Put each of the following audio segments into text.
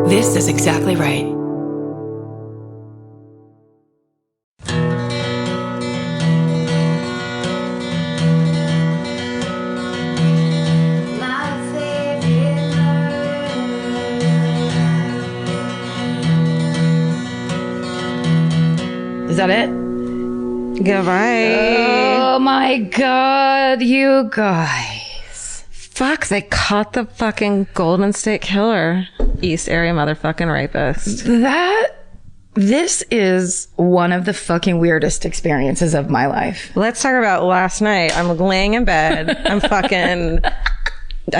This is exactly right. Is that it? Goodbye. Oh my God, you guys. Fuck, they caught the fucking Golden State Killer. East Area motherfucking rapist. This is one of the fucking weirdest experiences of my life. Let's talk about last night. I'm laying in bed. I've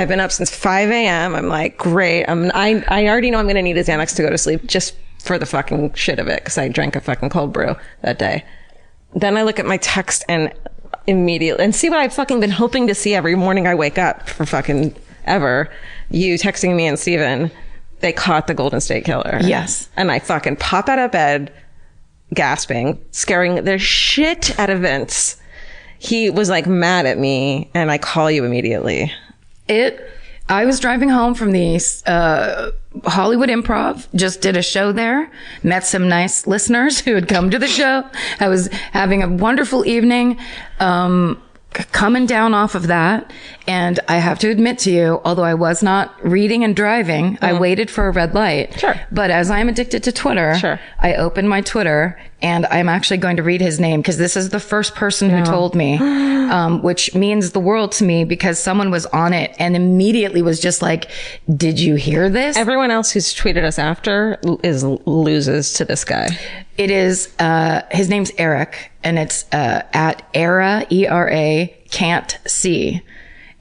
been up since 5 a.m. I'm like, great. I already know I'm going to need a Xanax to go to sleep just for the fucking shit of it, because I drank a fucking cold brew that day. Then I look at my text and immediately, and see what I've fucking been hoping to see every morning I wake up for fucking ever. You texting me and Steven, they caught the Golden State Killer. Yes. And I fucking pop out of bed, gasping, scaring the shit out of Vince. He was like mad at me, and I call you immediately. I was driving home from the Hollywood Improv, just did a show there, met some nice listeners who had come to the show. I was having a wonderful evening, coming down off of that. And I have to admit to you, although I was not reading and driving, I waited for a red light. Sure. But as I'm addicted to Twitter, sure, I opened my Twitter, and I'm actually going to read his name because this is the first person who told me, which means the world to me, because someone was on it and immediately was just like, did you hear this? Everyone else who's tweeted us after loses to this guy. It is, his name's Eric, and it's at Era, E-R-A, can't see.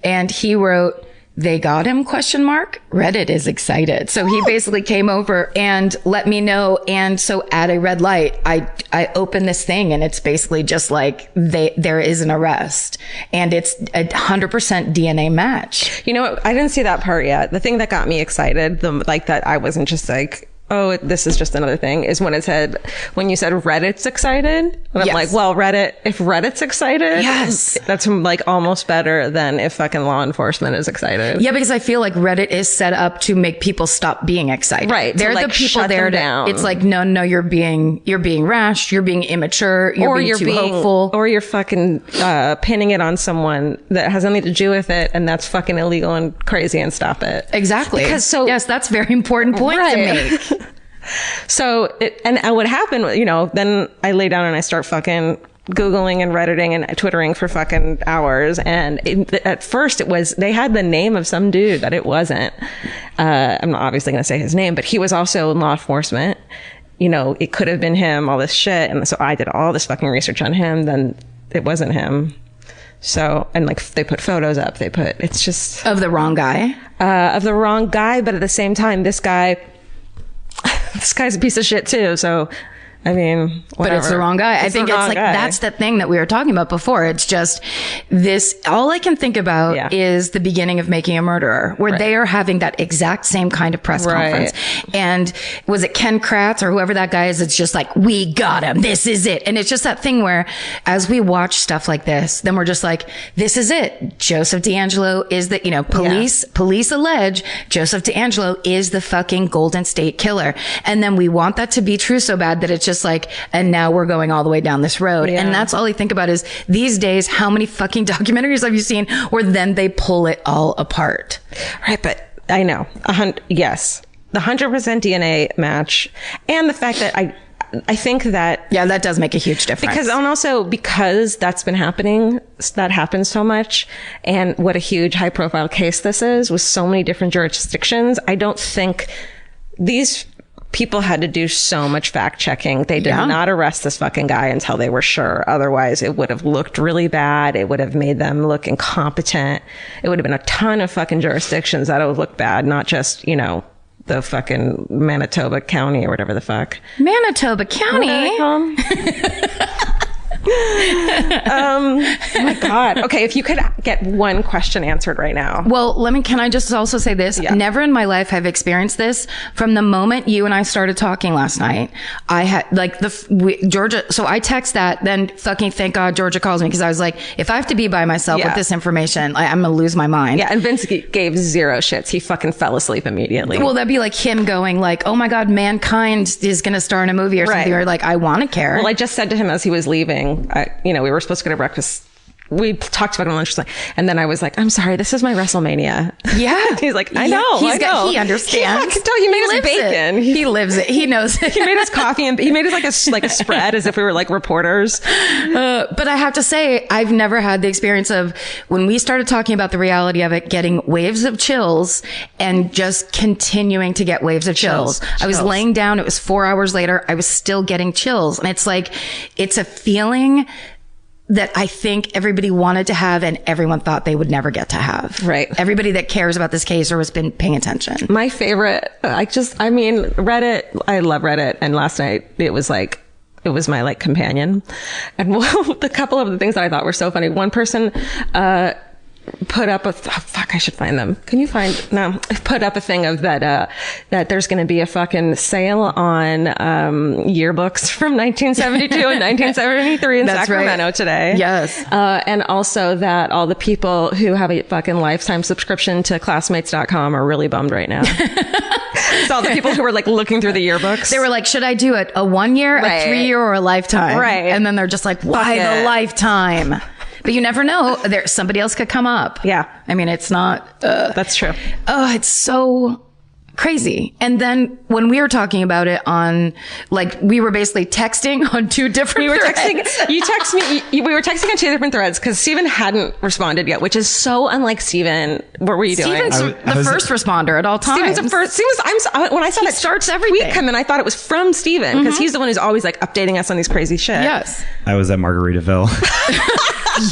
And he wrote, they got him, ? Reddit is excited. So he basically came over and let me know. And so at a red light, I open this thing, and it's basically just like there is an arrest, and it's a 100% DNA match. You know what? I didn't see that part yet. The thing that got me excited, that I wasn't just like, oh, this is just another thing, is when you said Reddit's excited. And I'm like, well, if Reddit's excited, yes, that's like almost better than if fucking law enforcement is excited. Yeah, because I feel like Reddit is set up to make people stop being excited. Right. They're the people there to, it's like, no, you're being rash, you're being immature, you're being hopeful. Or you're fucking pinning it on someone that has nothing to do with it, and that's fucking illegal and crazy, and stop it. Exactly. Yes, that's a very important point to make. So, and what happened, then I lay down and I start fucking Googling and Redditing and Twittering for fucking hours. And at first they had the name of some dude that it wasn't. I'm not obviously going to say his name, but he was also in law enforcement. It could have been him, all this shit. And so I did all this fucking research on him. Then it wasn't him. So, and they put photos up. It's just of the wrong guy. But at the same time, this guy's a piece of shit too. So, I mean, whatever. But it's the wrong guy. I think it's like, that's the thing that we were talking about before. It's just all I can think about is the beginning of Making a Murderer, where they are having that exact same kind of press conference. And was it Ken Kratz or whoever that guy is? It's just like, we got him. This is it. And it's just that thing where as we watch stuff like this, then we're just like, this is it. Joseph DeAngelo is police allege Joseph DeAngelo is the fucking Golden State Killer. And then we want that to be true so bad that it's just like, and now we're going all the way down this road. And that's all I think about is these days, how many fucking documentaries have you seen where then they pull it all apart? Right. But I know. Yes. The 100% DNA match. And the fact that I think that... Yeah, that does make a huge difference. Because that's been happening, that happens so much, and what a huge high profile case this is with so many different jurisdictions, I don't think these people had to do so much fact checking. They did not arrest this fucking guy until they were sure. Otherwise, it would have looked really bad. It would have made them look incompetent. It would have been a ton of fucking jurisdictions that would look bad, not just, the fucking Manitoba County or whatever the fuck. Manitoba County? Oh my God. Okay. If you could get one question answered right now. Well, can I just also say this? Yeah. Never in my life have experienced this. From the moment you and I started talking last night, I had Georgia. So I text that, then fucking thank God Georgia calls me, because I was like, if I have to be by myself with this information, I'm going to lose my mind. Yeah. And Vince gave zero shits. He fucking fell asleep immediately. Well, that'd be like him going like, oh my God, Mankind is going to star in a movie or something. Or like, I want to care. Well, I just said to him as he was leaving, we were supposed to go to breakfast. We talked about it on lunch, and then I was like, I'm sorry, this is my WrestleMania. Yeah. He's like, I know. He understands. He made us bacon. He lives it. He knows it. He made us coffee, and he made us like a spread as if we were like reporters. But I have to say, I've never had the experience of, when we started talking about the reality of it, getting waves of chills and just continuing to get waves of chills. I was laying down. It was 4 hours later. I was still getting chills. And it's like, it's a feeling that I think everybody wanted to have and everyone thought they would never get to have. Right. Everybody that cares about this case or has been paying attention. My favorite, Reddit, I love Reddit. And last night it was my like companion. And the couple of the things that I thought were so funny. One person, put up I should find them. Can you put up a thing of that there's going to be a fucking sale on yearbooks from 1972 and 1973 in Sacramento today. Yes. And also that all the people who have a fucking lifetime subscription to classmates.com are really bummed right now. So all the people who were like looking through the yearbooks, they were like, should I do it a 1 year, a 3 year, or a lifetime? Right. And then they're just like, why the lifetime? But you never know. Somebody else could come up. Yeah. I mean, it's not... That's true. Oh, it's so crazy. And then when we were talking about it on, like, we were basically texting on two different threads. You text me. We were texting on two different threads because Steven hadn't responded yet, which is so unlike Steven. What were you doing? Steven's the first responder at all times. Steven's the first. When I saw that starts everything. tweet come in, I thought it was from Steven because he's the one who's always like updating us on these crazy shit. Yes. I was at Margaritaville.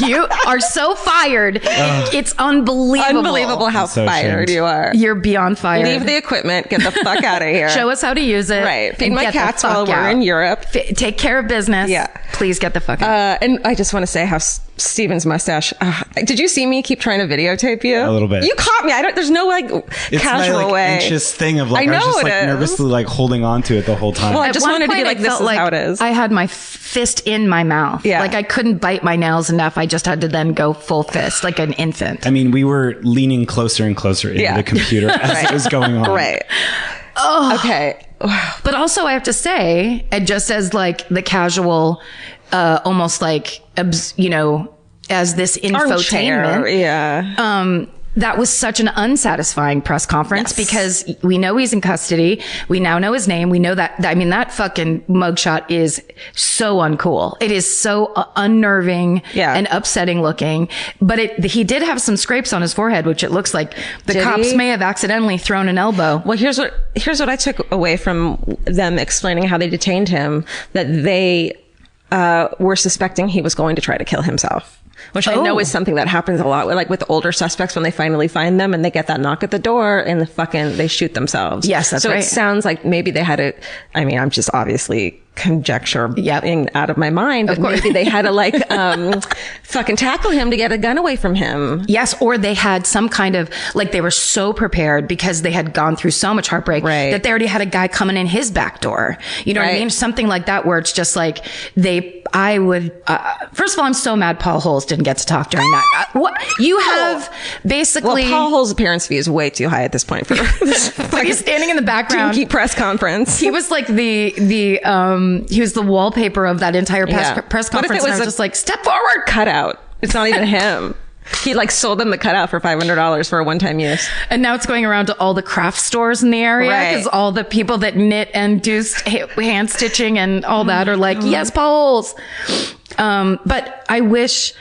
You are so fired. It's unbelievable. Unbelievable how so fired you are. You're beyond fired. Leave the equipment. Get the fuck out of here. Show us how to use it. Right. Feed my cats while we're in Europe. Take care of business. Yeah. Please get the fuck out. And I just want to say how Steven's mustache. Did you see me keep trying to videotape you? A little bit. You caught me. There's no it's casual my, way. Anxious thing of I was just nervously holding on to it the whole time. Well, I just wanted to be like, this is how it is. I had my fist in my mouth. Yeah. Like I couldn't bite my nails enough. I just had to then go full fist like an infant. I mean, we were leaning closer and closer into the computer as it was going on. Right. Oh. Okay. But also I have to say, and just as like the casual, almost like, as this infotainment. That was such an unsatisfying press conference because we know he's in custody. We now know his name. We know that fucking mugshot is so uncool. It is so unnerving and upsetting looking. But he did have some scrapes on his forehead, which it looks like the cops may have accidentally thrown an elbow. Well, here's what I took away from them explaining how they detained him, that they were suspecting he was going to try to kill himself. Which I know is something that happens a lot, like with older suspects when they finally find them and they get that knock at the door and they shoot themselves. Yes, that's right. So it sounds like maybe they had I'm just obviously conjecturing out of my mind, but maybe they had to fucking tackle him to get a gun away from him. Yes, or they had some kind of, like they were so prepared because they had gone through so much heartbreak that they already had a guy coming in his back door. You know what I mean? Something like that where it's just like I would, first of all, I'm so mad Paul Holes didn't get to talk during that. What you have basically. Well, Paul Holes' appearance fee is way too high at this point for he's standing in the background. Dinky press conference. He was like he was the wallpaper of that entire press conference. What if it was just like, step forward. Cutout. It's not even him. He sold them the cutout for $500 for a one-time use. And now it's going around to all the craft stores in the area because all the people that knit and do hand stitching and all that are like, yes, Paul Holes. But I wish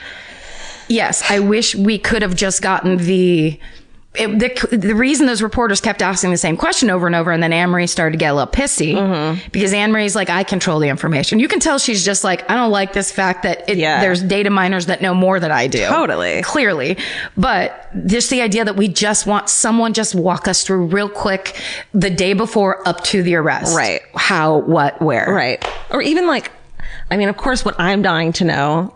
we could have just gotten the reason those reporters kept asking the same question over and over, and then Anne-Marie started to get a little pissy because Anne-Marie's like, I control the information. You can tell she's just like, I don't like this fact that there's data miners that know more than I do. Totally. Clearly. But just the idea that we just want someone just walk us through real quick the day before up to the arrest. Right. How, what, where. Right. Or even I mean, of course, what I'm dying to know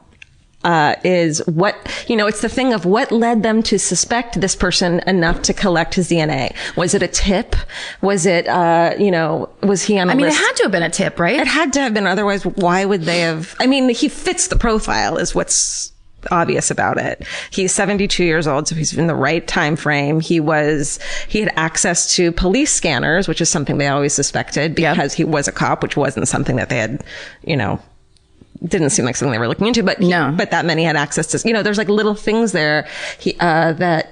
is what, it's the thing of what led them to suspect this person enough to collect his DNA. Was it a tip? Was it, was he on a list? It had to have been a tip, right? It had to have been. Otherwise, why would they have? I mean, he fits the profile is what's obvious about it. He's 72 years old, so he's in the right time frame. He had access to police scanners, which is something they always suspected because he was a cop, which wasn't something that they had, didn't seem like something they were looking into, but that many had access to, there's like little things there that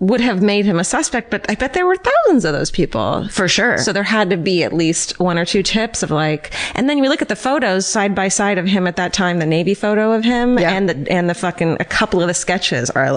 would have made him a suspect, but I bet there were thousands of those people. For sure. So there had to be at least one or two tips of and then we look at the photos side by side of him at that time, the Navy photo of him and the fucking, a couple of the sketches are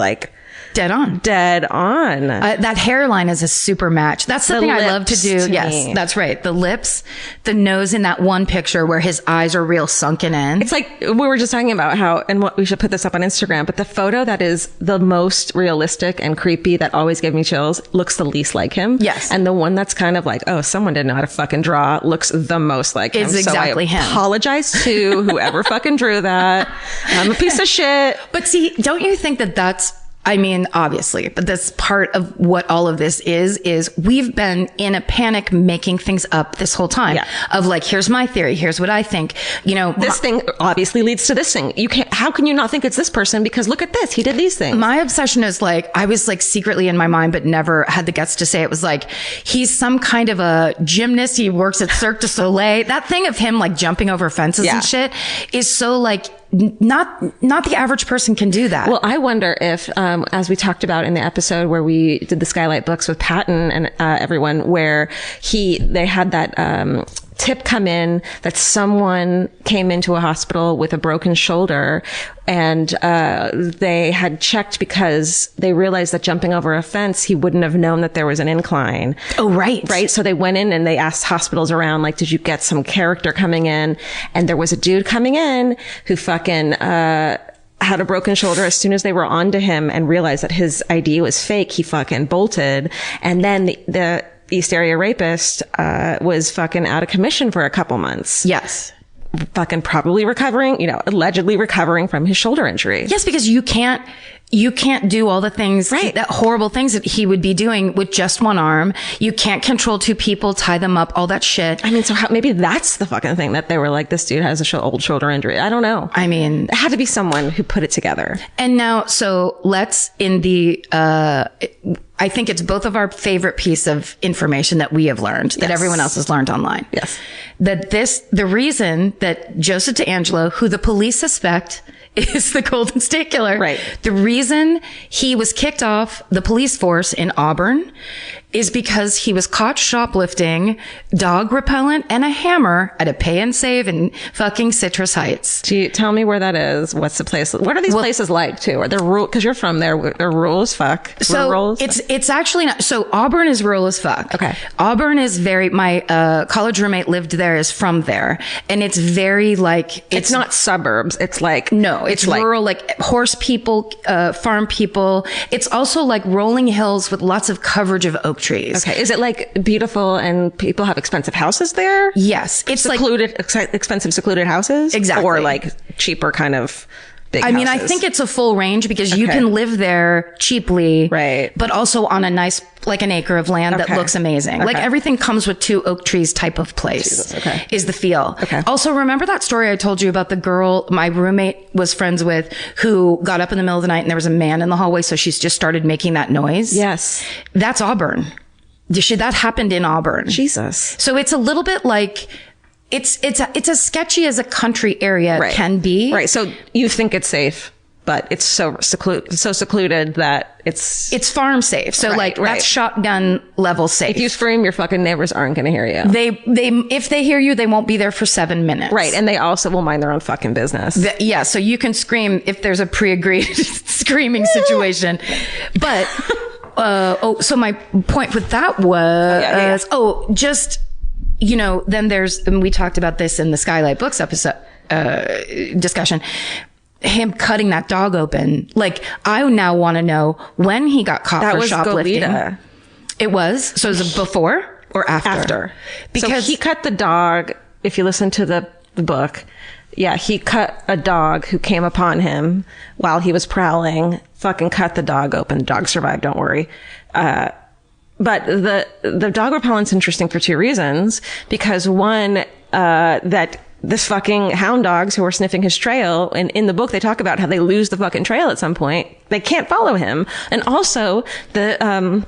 dead on. That hairline is a super match. That's the thing I love to do. Yes, that's right. The lips, the nose in that one picture where his eyes are real sunken in. It's like we were just talking about how, and what we should put this up on Instagram, but the photo that is the most realistic and creepy that always gave me chills looks the least like him. Yes. And the one that's kind of like, oh, someone didn't know how to fucking draw looks the most like him. It's exactly him. Apologize to whoever fucking drew that. I'm a piece of shit. But see, don't you think that that's, obviously, but that's part of what all of this is we've been in a panic making things up this whole time of here's my theory. Here's what I think, this thing obviously leads to this thing. How can you not think it's this person? Because look at this. He did these things. My obsession is I was secretly in my mind, but never had the guts to say it was he's some kind of a gymnast. He works at Cirque du Soleil. That thing of him jumping over fences and shit is so not the average person can do that. Well, I wonder if, as we talked about in the episode where we did the Skylight books with Patton and everyone, where they had that tip come in that someone came into a hospital with a broken shoulder, and they had checked because they realized that jumping over a fence, he wouldn't have known that there was an incline. Oh, right. Right. So they went in and they asked hospitals around, did you get some character coming in? And there was a dude coming in who fucking had a broken shoulder. As soon as they were onto him and realized that his ID was fake, he fucking bolted. And then the East Area Rapist was fucking out of commission for a couple months. Yes. Fucking probably recovering, allegedly recovering from his shoulder injury. Yes, because you can't do all the things, that horrible things that he would be doing with just one arm. You can't control two people, tie them up, all that shit. So maybe that's the fucking thing that they were this dude has a old shoulder injury. I don't know. It had to be someone who put it together. And now, so let's I think it's both of our favorite piece of information that we have learned, that everyone else has learned online. Yes. That the reason that Joseph DeAngelo, who the police suspect is the Golden State Killer. Right. The reason he was kicked off the police force in Auburn is because he was caught shoplifting dog repellent and a hammer at a Pay and Save in fucking Citrus Heights. Tell me where that is. What's the place? What are these places like too? Are there rural? Because you're from there. They're rural as fuck. So rural it's actually not. So Auburn is rural as fuck. Okay. Auburn is my college roommate lived there, is from there, and it's very it's not suburbs. It's no, it's rural, horse people, farm people. It's also rolling hills with lots of coverage of oak trees. Okay. Is it beautiful and people have expensive houses there? Yes. It's expensive secluded houses? Exactly. Or cheaper kind of big houses? I think it's a full range because you can live there cheaply. Right. But also on a nice, an acre of land that looks amazing. Okay. Everything comes with two oak trees type of place. Jesus. Okay. Is the feel. Okay. Also, remember that story I told you about the girl my roommate was friends with who got up in the middle of the night and there was a man in the hallway, so she's just started making that noise? Yes. That's Auburn. That happened in Auburn. Jesus. So it's a little bit it's as sketchy as a country area can be. Right. So you think it's safe, but it's so secluded that it's farm safe. So that's shotgun level safe. If you scream, your fucking neighbors aren't going to hear you. If they hear you, they won't be there for 7 minutes. Right. And they also will mind their own fucking business. So you can scream if there's a pre-agreed screaming situation. But, so my point with that was, then and we talked about this in the Skylight Books episode, discussion, him cutting that dog open. I now want to know when he got caught for shoplifting. Goleta. It was. So is it before or after? After. Because so he cut the dog, if you listen to the book, Yeah, he cut a dog who came upon him while he was prowling. Fucking cut the dog open. The dog survived, don't worry. But the dog repellent's interesting for two reasons. Because one, that this fucking hound dogs who are sniffing his trail, and in the book they talk about how they lose the fucking trail at some point. They can't follow him. And also, the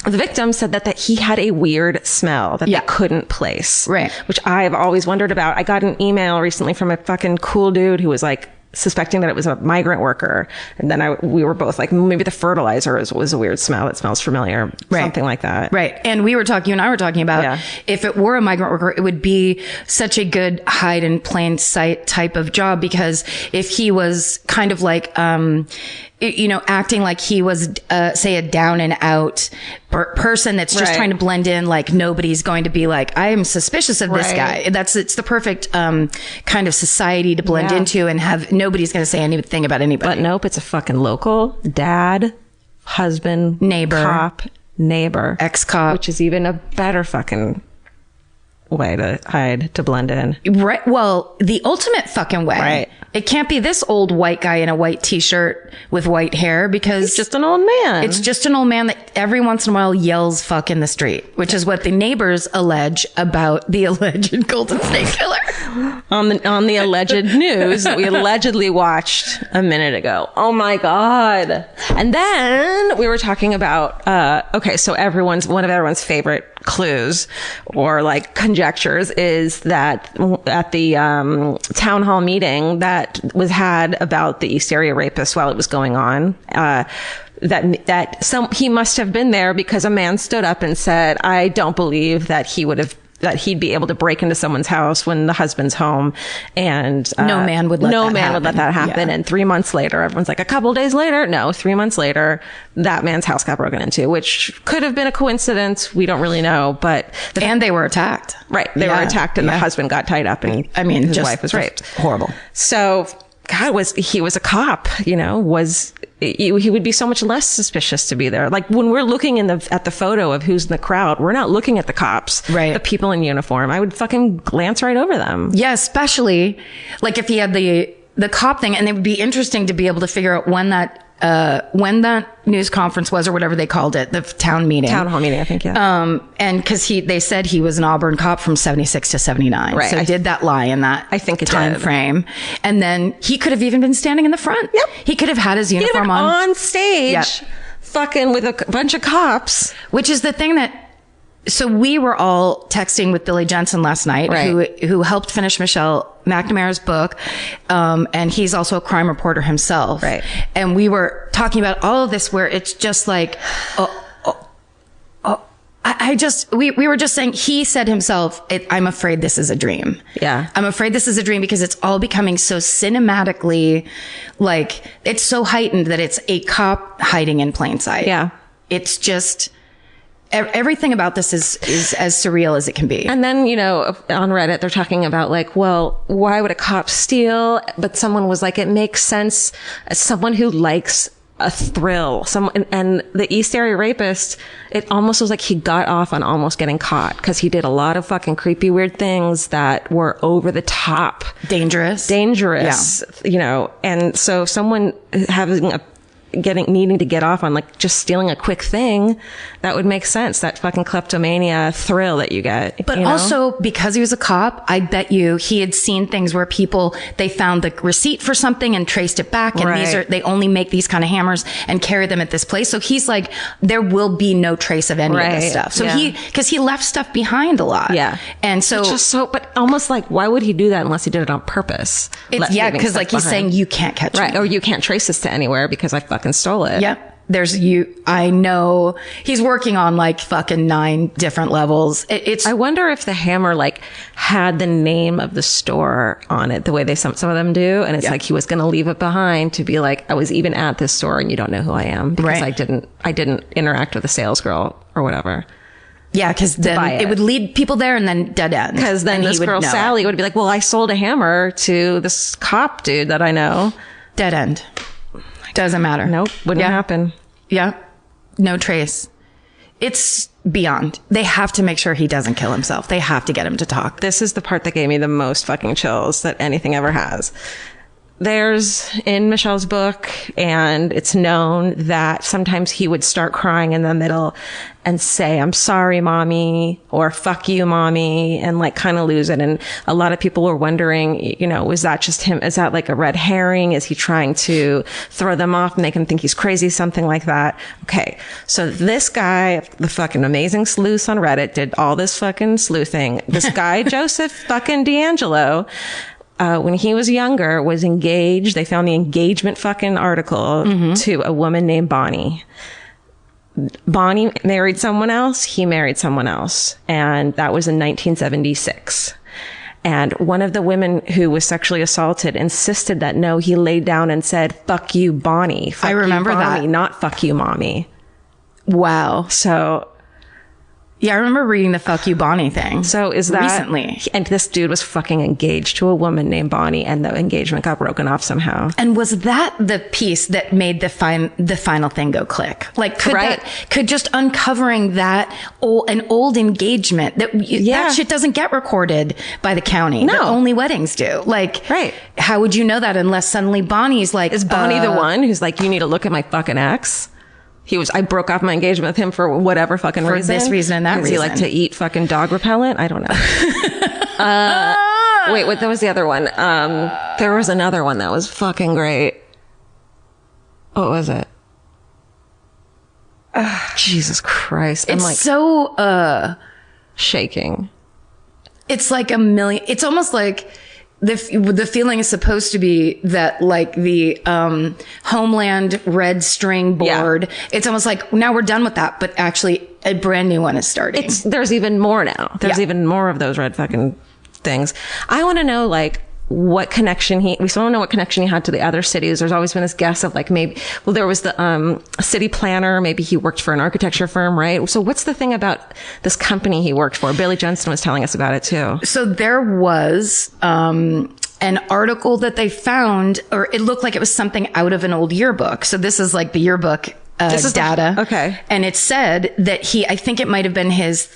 victim said that he had a weird smell that they couldn't place. Right. Which I've always wondered about. I got an email recently from a fucking cool dude who was like suspecting that it was a migrant worker. And then we were both like, maybe the fertilizer was a weird smell. It smells familiar. Right. Something like that. Right. And you and I were talking about if it were a migrant worker, it would be such a good hide in plain sight type of job, because if he was kind of like, acting like he was, say, a down and out person that's just trying to blend in, like nobody's going to be like, I am suspicious of this guy. It's the perfect, kind of society to blend into and have nobody's going to say anything about anybody. But nope, it's a fucking local dad, husband, neighbor, cop, neighbor, ex-cop, which is even a better fucking way to hide, to blend in. Right. Well, the ultimate fucking way. Right. It can't be this old white guy in a white t-shirt with white hair, because he's just an old man. It's just an old man that every once in a while yells fuck in the street, which is what the neighbors allege about the alleged Golden State Killer. On the alleged news that we allegedly watched a minute ago. Oh my God. And then we were talking about, so one of everyone's favorite clues or like conjectures is that at the town hall meeting that was had about the East Area rapist while it was going on, he must have been there because a man stood up and said, I don't believe that he'd be able to break into someone's house when the husband's home, and no man would let that happen. And 3 months later, everyone's like, a couple days later, no, 3 months later, that man's house got broken into, which could have been a coincidence. We don't really know, but and they were attacked. Right, they were attacked, and the husband got tied up, and his wife was raped. Horrible. So, God, he was a cop? He would be so much less suspicious to be there. Like when we're looking at the photo of who's in the crowd, we're not looking at the cops, right? The people in uniform. I would fucking glance right over them. Yeah, especially like if he had the cop thing, and it would be interesting to be able to figure out when that news conference was, or whatever they called it, the town hall meeting, I think, yeah. And because they said he was an Auburn cop from 76 to 79. Right. So did that lie in that time frame? And then he could have even been standing in the front. Yep. He could have had his uniform on stage, fucking with a bunch of cops. Which is the thing that, so we were all texting with Billy Jensen last night, who helped finish Michelle McNamara's book. And he's also a crime reporter himself. Right. And we were talking about all of this where it's just like, we were just saying, he said himself, I'm afraid this is a dream. Yeah. I'm afraid this is a dream because it's all becoming so cinematically, like, it's so heightened that it's a cop hiding in plain sight. Yeah. It's just, everything about this is as surreal as it can be. And then, on Reddit, they're talking about like, well, why would a cop steal? But someone was like, it makes sense as someone who likes a thrill. And the East Area rapist, it almost was like he got off on almost getting caught because he did a lot of fucking creepy, weird things that were over the top. Dangerous. Yeah. And so someone needing to get off on like just stealing a quick thing, that would make sense. That fucking kleptomania thrill that you get. But also because he was a cop, I bet you he had seen things where they found the receipt for something and traced it back. And they only make these kind of hammers and carry them at this place. So he's like, there will be no trace of any of this stuff. So because he left stuff behind a lot. Yeah. And so, but almost like, why would he do that unless he did it on purpose? Because like he's saying, you can't catch me. Or you can't trace this to anywhere because I fucking stole it. Yep. I know he's working on like fucking 9 different levels. I wonder if the hammer like had the name of the store on it the way some of them do. And it's like he was going to leave it behind to be like, I was even at this store and you don't know who I am because I didn't interact with the sales girl or whatever. Yeah, because then it would lead people there and then dead end. Because then this girl, Sally, would be like, well, I sold a hammer to this cop dude that I know. Dead end. Doesn't matter. Nope. Wouldn't happen. Yeah. No trace. It's beyond. They have to make sure he doesn't kill himself. They have to get him to talk. This is the part that gave me the most fucking chills that anything ever has. There's in Michelle's book, and it's known that sometimes he would start crying in the middle and say, "I'm sorry, mommy," or "fuck you, mommy," and like kind of lose it. And a lot of people were wondering, you know, was that just him? Is that like a red herring? Is he trying to throw them off and make them think he's crazy? Something like that. Okay. So this guy, the fucking amazing sleuths on Reddit, did all this fucking sleuthing. This guy, Joseph fucking D'Angelo, when he was younger, was engaged. They found the engagement fucking article to a woman named Bonnie. Bonnie married someone else. He married someone else. And that was in 1976. And one of the women who was sexually assaulted insisted that no, he laid down and said, "Fuck you, Bonnie." Fuck I remember you, Bonnie, that. not "fuck you, mommy." Wow. So... yeah, I remember reading the "fuck you, Bonnie" thing. So is that recently? And this dude was fucking engaged to a woman named Bonnie, and the engagement got broken off somehow. And was that the piece that made the final thing go click? Like, could just uncovering that an old engagement that shit doesn't get recorded by the county. No, that only weddings do. Like, how would you know that unless suddenly Bonnie's like, is Bonnie the one who's like, you need to look at my fucking ex? I broke off my engagement with him for whatever fucking reason. For this reason and that reason. Does he like to eat fucking dog repellent? I don't know. Wait, what? That was the other one. There was another one that was fucking great. What was it? Jesus Christ. I'm like so shaking. It's like a million. It's almost like the feeling is supposed to be that like the Homeland red string board. Yeah. It's almost like now we're done with that, but actually a brand new one is starting. There's even more now. There's even more of those red fucking things. I want to know like what connection we still don't know what connection he had to the other cities. There's always been this guess of like there was the city planner, maybe he worked for an architecture firm, right? So what's the thing about this company he worked for? Billy Jensen was telling us about it too. So there was an article that they found, or it looked like it was something out of an old yearbook. So this is like the yearbook this is data. Okay. And it said that I think it might have been his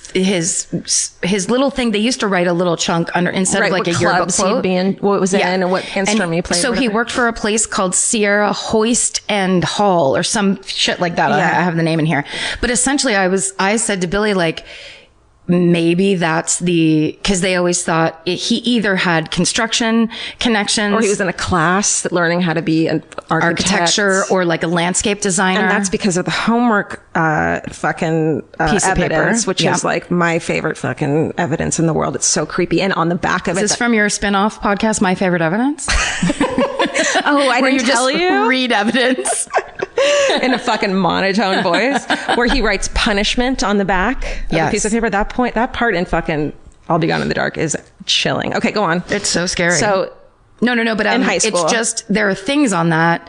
little thing. They used to write a little chunk under instead of like a yearbook quote. What was in and what instrument he played. So he worked for a place called Sierra Hoist and Hall or some shit like that. Yeah. I have the name in here. But essentially I said to Billy, like, maybe that's because they always thought he either had construction connections, or he was in a class learning how to be an architecture or like a landscape designer. And that's because of the homework fucking piece of evidence, paper, which is like my favorite fucking evidence in the world. It's so creepy. And on the back of Is this from your spin-off podcast, My Favorite Evidence? Oh, I didn't tell you? Read evidence. In a fucking monotone voice, where he writes punishment on the back of a piece of paper. That part in fucking I'll Be Gone in the Dark is chilling. Okay, go on. It's so scary. So no, but in high school, it's just there are things on that.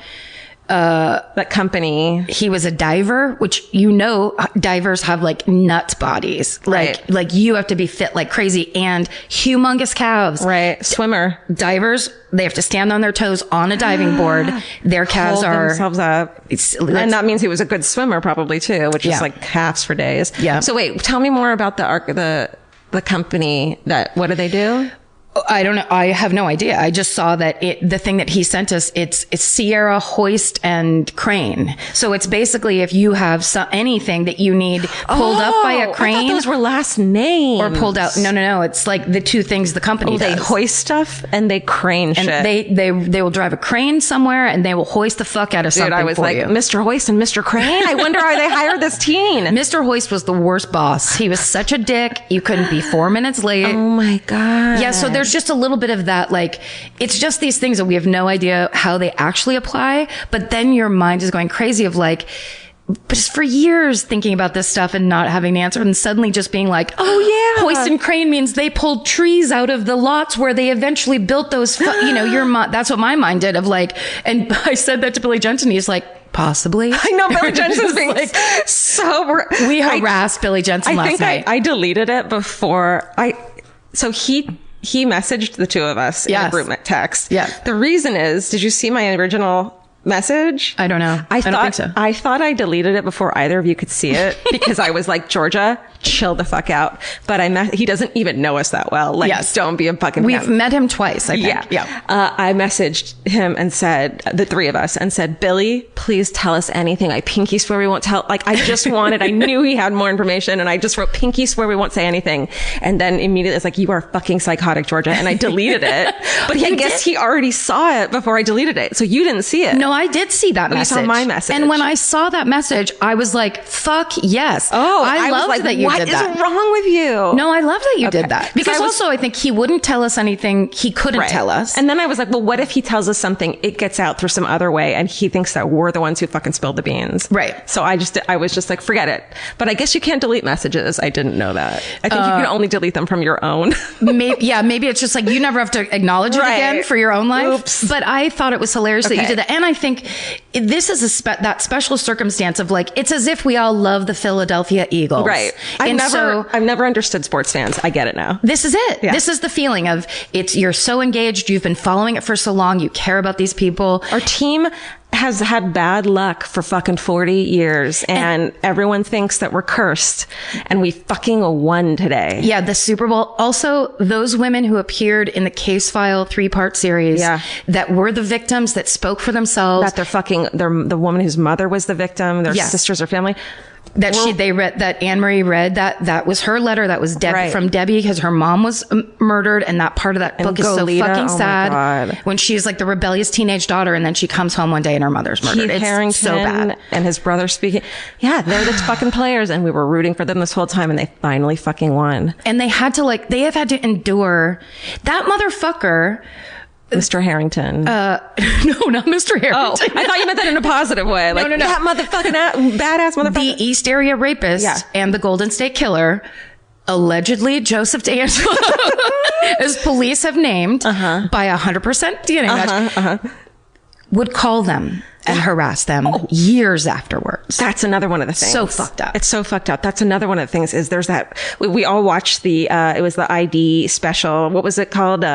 That company. He was a diver, which divers have like nut bodies. Like you have to be fit like crazy and humongous calves. Right. Swimmer. Divers, they have to stand on their toes on a diving board. Their calves hold themselves up. And that means he was a good swimmer probably too, which is like calves for days. Yeah. So wait, tell me more about the company what do they do? I don't know. I have no idea. I just saw that the thing that he sent us, it's Sierra Hoist and Crane. So it's basically if you have anything that you need pulled up by a crane. I thought those were last names. Or pulled out. No. It's like the two things the company does. They hoist stuff and they crane shit. And they will drive a crane somewhere and they will hoist the fuck out of something for you. Dude, I was like, Mr. Hoist and Mr. Crane? I wonder why they hired this teen. Mr. Hoist was the worst boss. He was such a dick. You couldn't be 4 minutes late. Oh my God. Yeah, so there's just a little bit of that, like, it's just these things that we have no idea how they actually apply, but then your mind is going crazy of like, but just for years thinking about this stuff and not having the answer, and suddenly just being like, oh yeah, hoist and crane means they pulled trees out of the lots where they eventually built those, that's what my mind did of like, and I said that to Billy Jensen. He's like, possibly. I know Billy Jensen's being like so. We harassed Billy Jensen last night. I deleted it before so he messaged the two of us in a group text. Yeah. The reason is, did you see my original message? I don't know. I don't think so. I thought I deleted it before either of you could see it because I was like, Georgia, chill the fuck out. But he doesn't even know us that well. Like, yes. Don't be a fucking We've met him twice, I think. Yeah. I messaged him and said, the three of us, and said, Billy, please tell us anything. I pinky swear we won't tell. Like, I just wanted, I knew he had more information, and I just wrote, pinky swear we won't say anything. And then immediately it's like, you are fucking psychotic, Georgia. And I deleted it. But I guess he already saw it before I deleted it. So you didn't see it. No, I did see that message. You saw my message. And when I saw that message, I was like, fuck yes. Oh, I loved like, that you did that. What is wrong with you? No, I love that you did that. Because also I think he wouldn't tell us anything he couldn't tell us. And then I was like, well, what if he tells us something, it gets out through some other way, and he thinks that we're the ones who fucking spilled the beans. Right. So I was just like, forget it. But I guess you can't delete messages. I didn't know that. I think you can only delete them from your own. Maybe it's just like you never have to acknowledge it again for your own life. Oops. But I thought it was hilarious that you did that. And I think this is that special circumstance of like, it's as if we all love the Philadelphia Eagles. Right. I've never understood sports fans. I get it now. This is it. Yeah. This is the feeling of you're so engaged. You've been following it for so long. You care about these people. Our team has had bad luck for fucking 40 years and everyone thinks that we're cursed, and we fucking won today. Yeah, the Super Bowl. Also, those women who appeared in the Case File 3-part series that were the victims, that spoke for themselves. That the woman whose mother was the victim, their sisters or family. That Anne-Marie read, that was her letter. That was from Debbie, because her mom was murdered. And that part of that book is so fucking sad. When she's like the rebellious teenage daughter, and then she comes home one day and her mother's murdered. Keith Harrington so bad. And his brother speaking. Yeah, they're the fucking players, and we were rooting for them this whole time, and they finally fucking won. And they have had to endure that motherfucker. Mr. Harrington. No, not Mr. Harrington. Oh, I thought you meant that in a positive way. Like, no. That motherfucking badass motherfucker. The East Area rapist and the Golden State Killer, allegedly Joseph D'Angelo, as police have named by 100% DNA match, would call them and harass them years afterwards. That's another one of the things. So fucked up. It's so fucked up. That's another one of the things is there's that, we all watched it was the ID special. What was it called?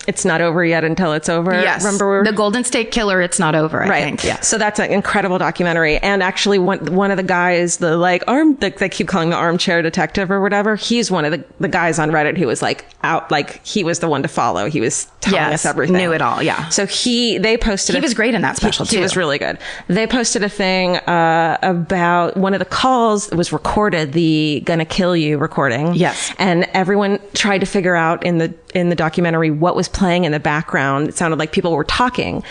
It's Not Over Yet Until It's Over. Yes. Remember? The Golden State Killer, It's Not Over, I think. Yeah. So that's an incredible documentary. And actually one of the guys, they keep calling the armchair detective or whatever. He's one of the guys on Reddit who was like out, like he was the one to follow. He was telling us everything. Knew it all. Yeah. So they posted. He was great in that special too. He was really good. They posted a thing about one of the calls that was recorded, the "Gonna Kill You" recording. Yes, and everyone tried to figure out in the documentary what was playing in the background. It sounded like people were talking.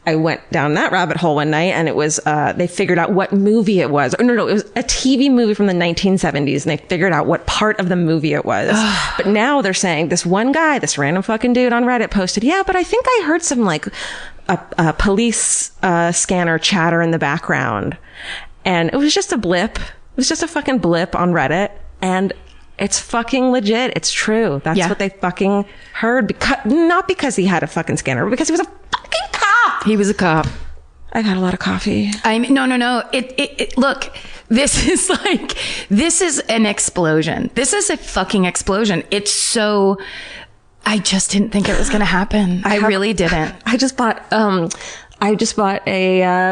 I went down that rabbit hole one night, and it was they figured out what movie it was. No, it was a TV movie from the 1970s, and they figured out what part of the movie it was. But now they're saying this one guy, this random fucking dude on Reddit posted, but I think I heard some like a police scanner chatter in the background, and it was just a blip. It was just a fucking blip on Reddit, and it's fucking legit. It's true. That's what they fucking heard. Not because he had a fucking scanner, but because he was a fucking cop. He was a cop. I've had a lot of coffee. No. Look, this is an explosion. This is a fucking explosion. It's so. I just didn't think it was going to happen. I really didn't. I just bought a,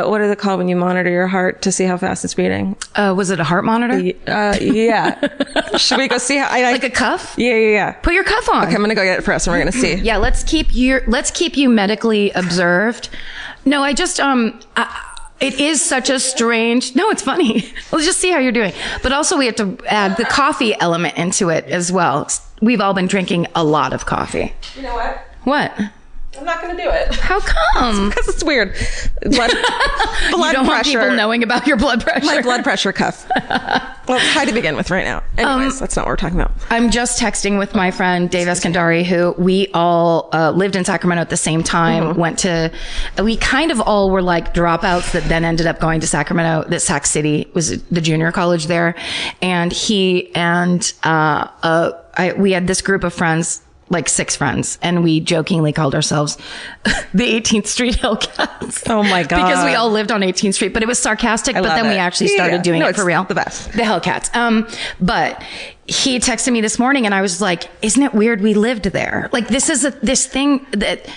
what is it called when you monitor your heart to see how fast it's beating? Was it a heart monitor? Yeah. Should we go see how? Like a cuff? Yeah. Put your cuff on. Okay, I'm going to go get it for us and we're going to see. Yeah, let's keep you medically observed. No, I just, it is such a strange, no, it's funny. Let's just see how you're doing. But also we have to add the coffee element into it as well. We've all been drinking a lot of coffee. You know what? What? I'm not going to do it. How come? Because it's weird. Blood you don't want people knowing about your blood pressure. My blood pressure cuff. Well, it's high to begin with right now. Anyways, that's not what we're talking about. I'm just texting with my friend Dave Eskandari, who we all lived in Sacramento at the same time. We kind of all were like dropouts that then ended up going to Sacramento. That Sac City was the junior college there, and he and we had this group of friends. Like 6 friends, and we jokingly called ourselves the 18th Street Hellcats. Oh my God. Because we all lived on 18th Street, but it was sarcastic, but then we actually started doing it for real. The best. The Hellcats. But he texted me this morning and I was like, isn't it weird we lived there? Like, this is this thing that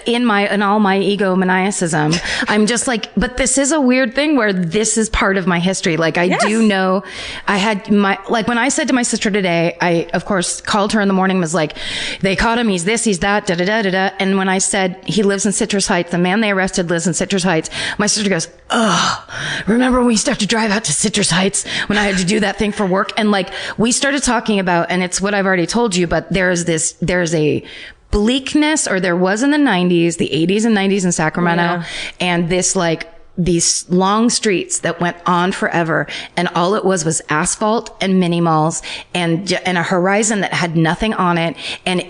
in all my egomaniacism, I'm just like, but this is a weird thing where this is part of my history. Like, I do know I had like when I said to my sister today, I of course called her in the morning, was like, they caught him, he's this, he's that, da da da da da. And when I said he lives in Citrus Heights, the man they arrested lives in Citrus Heights, my sister goes, oh, remember when we used to have to drive out to Citrus Heights when I had to do that thing for work? And like, we started talking about, and it's what I've already told you, but there's a bleakness, or there was in the 90s, the 80s and 90s in Sacramento, and this like, these long streets that went on forever, and all it was asphalt and mini malls and a horizon that had nothing on it. And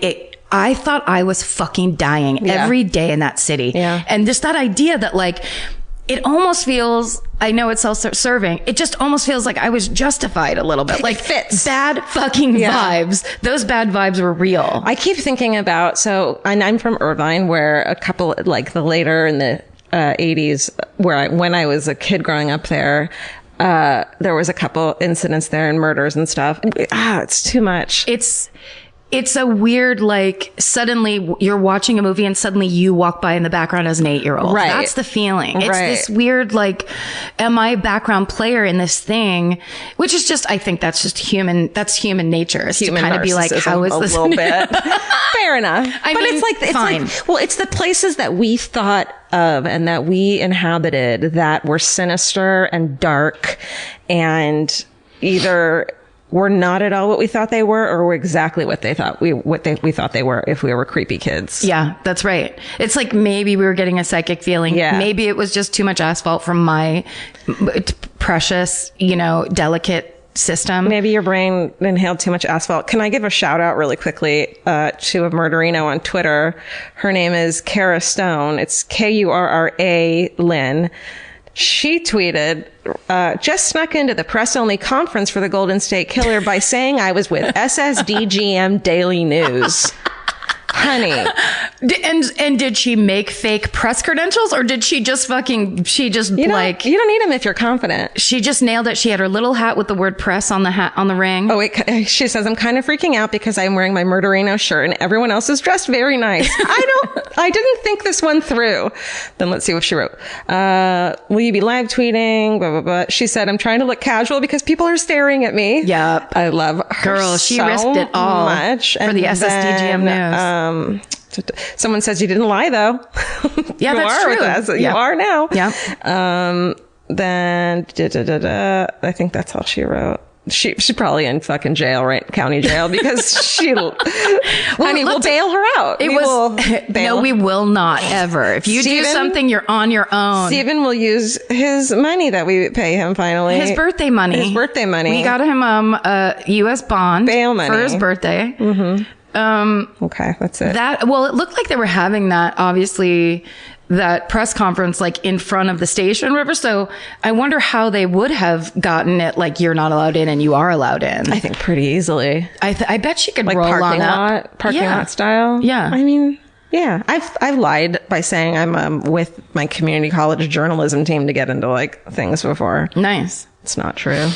I thought I was fucking dying every day in that city. Yeah. And just that idea that like, it almost feels, I know it's self-serving, it just almost feels like I was justified a little bit. Like, fits. Bad fucking vibes. Those bad vibes were real. I keep thinking about, and I'm from Irvine, where a couple, like the later in the 80s, when I was a kid growing up there, there was a couple incidents there and murders and stuff. It's too much. It's a weird, like, suddenly you're watching a movie and suddenly you walk by in the background as an 8-year-old. Right. That's the feeling. It's this weird, like, am I a background player in this thing? Which is just, I think that's just human nature. Is human to kind of be like, how is this? A little bit. Fair enough. But it's fine. It's the places that we thought of and that we inhabited that were sinister and dark and either were not at all what we thought they were, or were exactly what we thought they were if we were creepy kids. Yeah, that's right. It's like maybe we were getting a psychic feeling. Yeah. Maybe it was just too much asphalt from my precious, delicate system. Maybe your brain inhaled too much asphalt. Can I give a shout out really quickly to a murderino on Twitter? Her name is Kara Stone. It's Kurra Lynn. She tweeted, just snuck into the press-only conference for the Golden State Killer by saying I was with SSDGM Daily News. Honey. And did she make fake press credentials, or did she just you don't need them if you're confident. She just nailed it. She had her little hat with the word press on the ring. Oh, wait. She says, I'm kind of freaking out because I'm wearing my Murderino shirt and everyone else is dressed very nice. I didn't think this one through. Then let's see what she wrote. Will you be live tweeting? Blah, blah, blah. She said, I'm trying to look casual because people are staring at me. Yep. I love her. Girl, she risked it all much for the SSDGM news. Someone says you didn't lie though. Yeah, that's true. With us. You are now. Yeah. Then I think that's all she wrote. She's probably in fucking jail, right? County jail, because we'll bail her out. We will not ever. If you do something, you're on your own. Steven will use his money that we pay him finally. His birthday money. We got him a U.S. bond bail money for his birthday. Mm-hmm. Okay, that's it. It looked like they were having that, obviously, that press conference like in front of the station, River. So I wonder how they would have gotten it, like you're not allowed in and you are allowed in. I think pretty easily. I bet she could like roll parking on parking lot style. Yeah. I mean, yeah, I've lied by saying I'm with my community college journalism team to get into like things before. Nice. It's not true.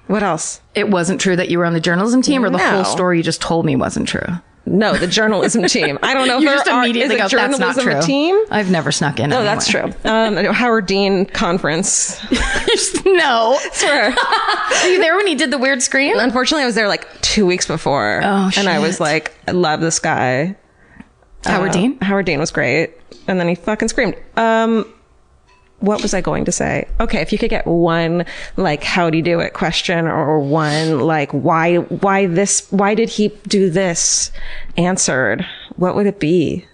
What else? It wasn't true that you were on the journalism team, or the whole story you just told me wasn't true? No, the journalism team. I don't know if you just immediately go, that's not true. Team? I've never snuck in. No, that's true. Howard Dean conference. No. Swear. Were you there when he did the weird scream? Unfortunately, I was there like 2 weeks before. Oh, shit. And I was like, I love this guy. Howard Dean? Howard Dean was great. And then he fucking screamed. What was I going to say? Okay, if you could get one, like, how'd he do it question, or one, like, why did he do this answered, what would it be?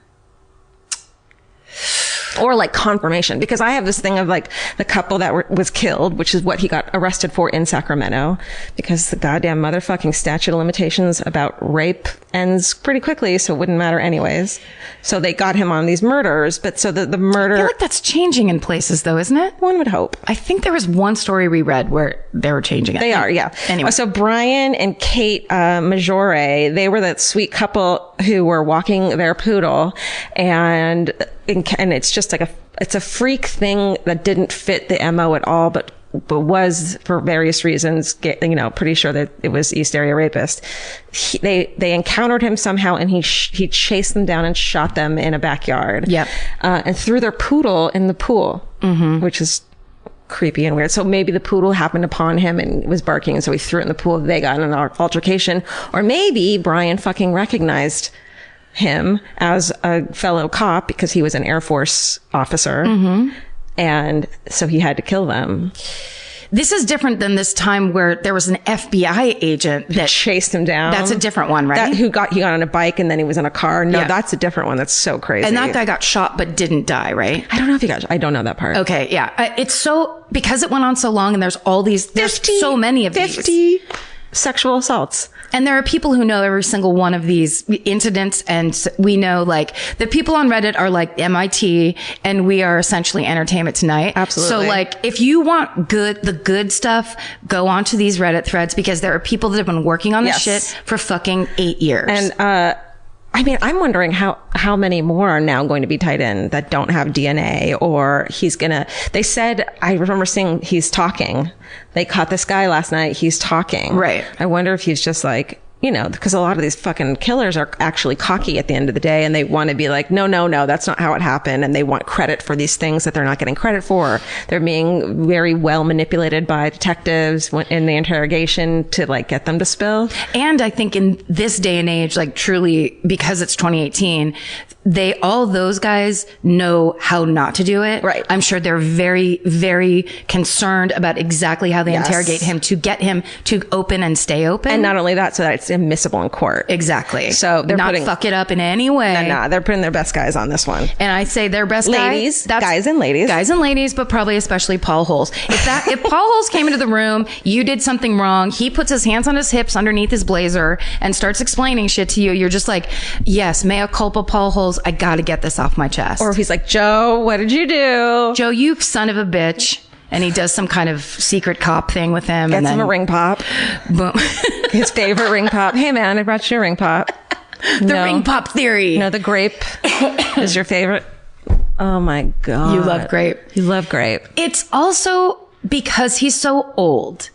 Or like confirmation, because I have this thing of like the couple that was killed, which is what he got arrested for in Sacramento, because the goddamn motherfucking statute of limitations about rape ends pretty quickly, so it wouldn't matter anyways. So they got him on these murders, but so the murder... I feel like that's changing in places though, isn't it? One would hope. I think there was one story we read where they were changing it. They are, yeah. Anyway. So Brian and Kate Majore, they were that sweet couple who were walking their poodle, and it's just like it's a freak thing that didn't fit the MO at all, but was for various reasons, pretty sure that it was East Area Rapist. They encountered him somehow, and he chased them down and shot them in a backyard. Yep. And threw their poodle in the pool, which is creepy and weird. So maybe the poodle happened upon him and was barking, and so he threw it in the pool. They got in an altercation, or maybe Brian fucking recognized him as a fellow cop because he was an Air Force officer. And so he had to kill them. This is different than this time where there was an FBI agent that chased him down. That's a different one, right? He got on a bike and then he was in a car. No, that's a different one. That's so crazy. And that guy got shot but didn't die, right? I don't know if I don't know that part. Okay, yeah. It's so, because it went on so long and there's all these, there's so many of 50 sexual assaults. And there are people who know every single one of these incidents. And we know, like, the people on Reddit are like MIT, and we are essentially Entertainment Tonight. Absolutely. So, like, if you want the good stuff, go onto these Reddit threads, because there are people that have been working on this shit for fucking 8 years. And, I mean, I'm wondering how many more are now going to be tied in that don't have DNA, or they said, I remember seeing he's talking. They caught this guy last night. He's talking. Right. I wonder if he's just like, because a lot of these fucking killers are actually cocky at the end of the day, and they want to be like, no, that's not how it happened. And they want credit for these things that they're not getting credit for. They're being very well manipulated by detectives in the interrogation to like get them to spill. And I think in this day and age, like truly, because it's 2018, all those guys know how not to do it. Right. I'm sure they're very, very concerned about exactly how they interrogate him to get him to open and stay open. And not only that, so that it's admissible in court. Exactly. So they're not fuck it up in any way. No, they're putting their best guys on this one. And I say their best guys, guys and ladies, but probably especially Paul Holes. If Paul Holes came into the room, you did something wrong, he puts his hands on his hips underneath his blazer and starts explaining shit to you, you're just like, yes, mea culpa, Paul Holes, I gotta get this off my chest. Or if he's like, Joe, what did you do? Joe, you son of a bitch. And he does some kind of secret cop thing with him. Gets him a ring pop. Boom. His favorite ring pop. Hey man, I brought you a ring pop. The ring pop theory. No, the grape is your favorite. Oh my God. You love grape. You love grape. It's also because he's so old.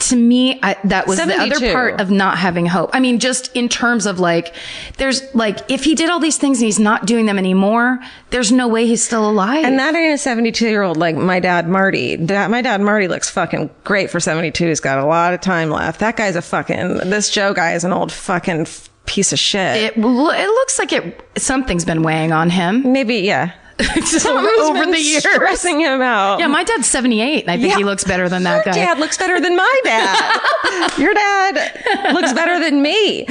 To me, that was 72. The other part of not having hope. I mean, just in terms of like, there's like, if he did all these things and he's not doing them anymore, there's no way he's still alive. And that ain't a 72-year-old like my dad, Marty. My dad, Marty, looks fucking great for 72. He's got a lot of time left. That guy's this Joe guy is an old fucking piece of shit. It looks like something's been weighing on him. Maybe, yeah. over the years, stressing him out. Yeah, my dad's 78, and I think he looks better than that guy. Your dad looks better than my dad. Your dad looks better than me.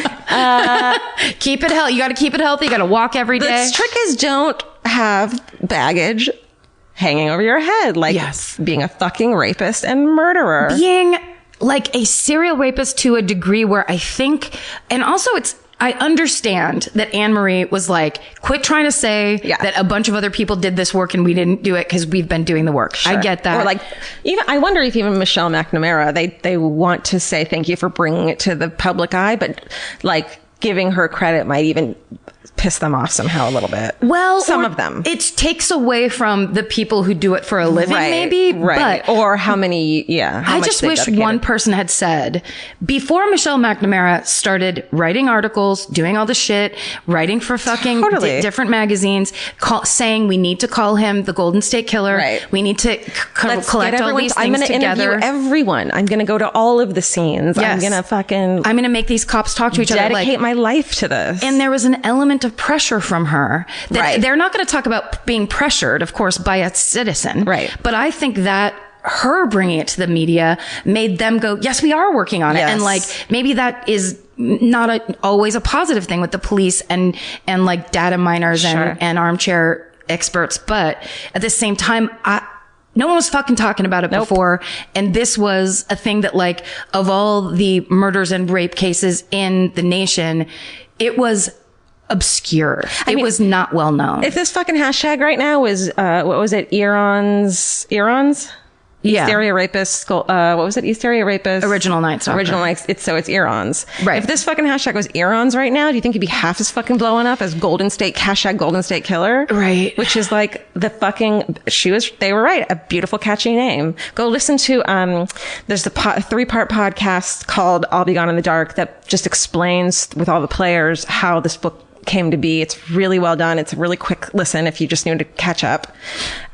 Keep it healthy. You got to keep it healthy. You got to walk every day. The trick is don't have baggage hanging over your head, like being a fucking rapist and murderer. Being like a serial rapist to a degree where I think, and also I understand that Anne-Marie was like, quit trying to say that a bunch of other people did this work and we didn't do it because we've been doing the work. Sure. I get that. Or like, I wonder if even Michelle McNamara, they want to say thank you for bringing it to the public eye, but like giving her credit might even piss them off somehow a little bit. Well, some of them. It takes away from the people who do it for a living, maybe. Right. But or how many, I just wish one person had said, before Michelle McNamara started writing articles, doing all the shit, writing for fucking different magazines, saying we need to call him the Golden State Killer. Right. We need to collect all these things I'm gonna together. Interview everyone. I'm going to go to all of the scenes. Yes. I'm going to make these cops talk to each other. Dedicate my life to this. And there was an element of pressure from her that they're not going to talk about being pressured, of course, by a citizen. Right. But I think that her bringing it to the media made them go, yes, we are working on it. And like, maybe that is not always a positive thing with the police and like data miners and armchair experts. But at the same time, no one was fucking talking about it before. And this was a thing that, like, of all the murders and rape cases in the nation, it was obscure. It was not well known. If this fucking hashtag right now was, what was it? Earons? Yeah. East Area Rapist, what was it? East Area Rapist. Original Night Stalker. Original Night, it's Earons. Right. If this fucking hashtag was Earons right now, do you think it'd be half as fucking blowing up as Golden State Killer? Right. Which is like the fucking, they were right. A beautiful, catchy name. Go listen to, there's the 3-part podcast called I'll Be Gone in the Dark that just explains with all the players how this book came to be. It's really well done. It's a really quick listen if you just need to catch up.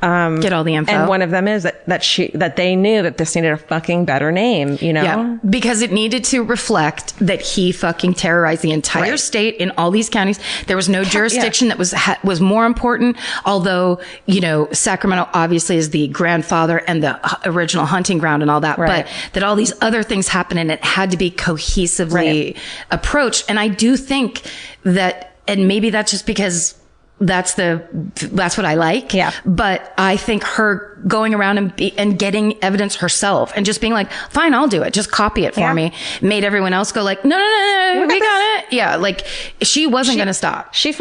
Get all the info. And one of them is that they knew that this needed a fucking better name, you know? Yeah, because it needed to reflect that he fucking terrorized the entire state in all these counties. There was no jurisdiction that was more important, although, you know, Sacramento obviously is the grandfather and the original hunting ground and all that, but that all these other things happened and it had to be cohesively approached. And I do think that, and maybe that's just because that's what I like. Yeah. But I think her going around and getting evidence herself and just being like, fine, I'll do it. Just copy it for me. Made everyone else go like, no, we got it. Yeah. Like she wasn't going to stop. She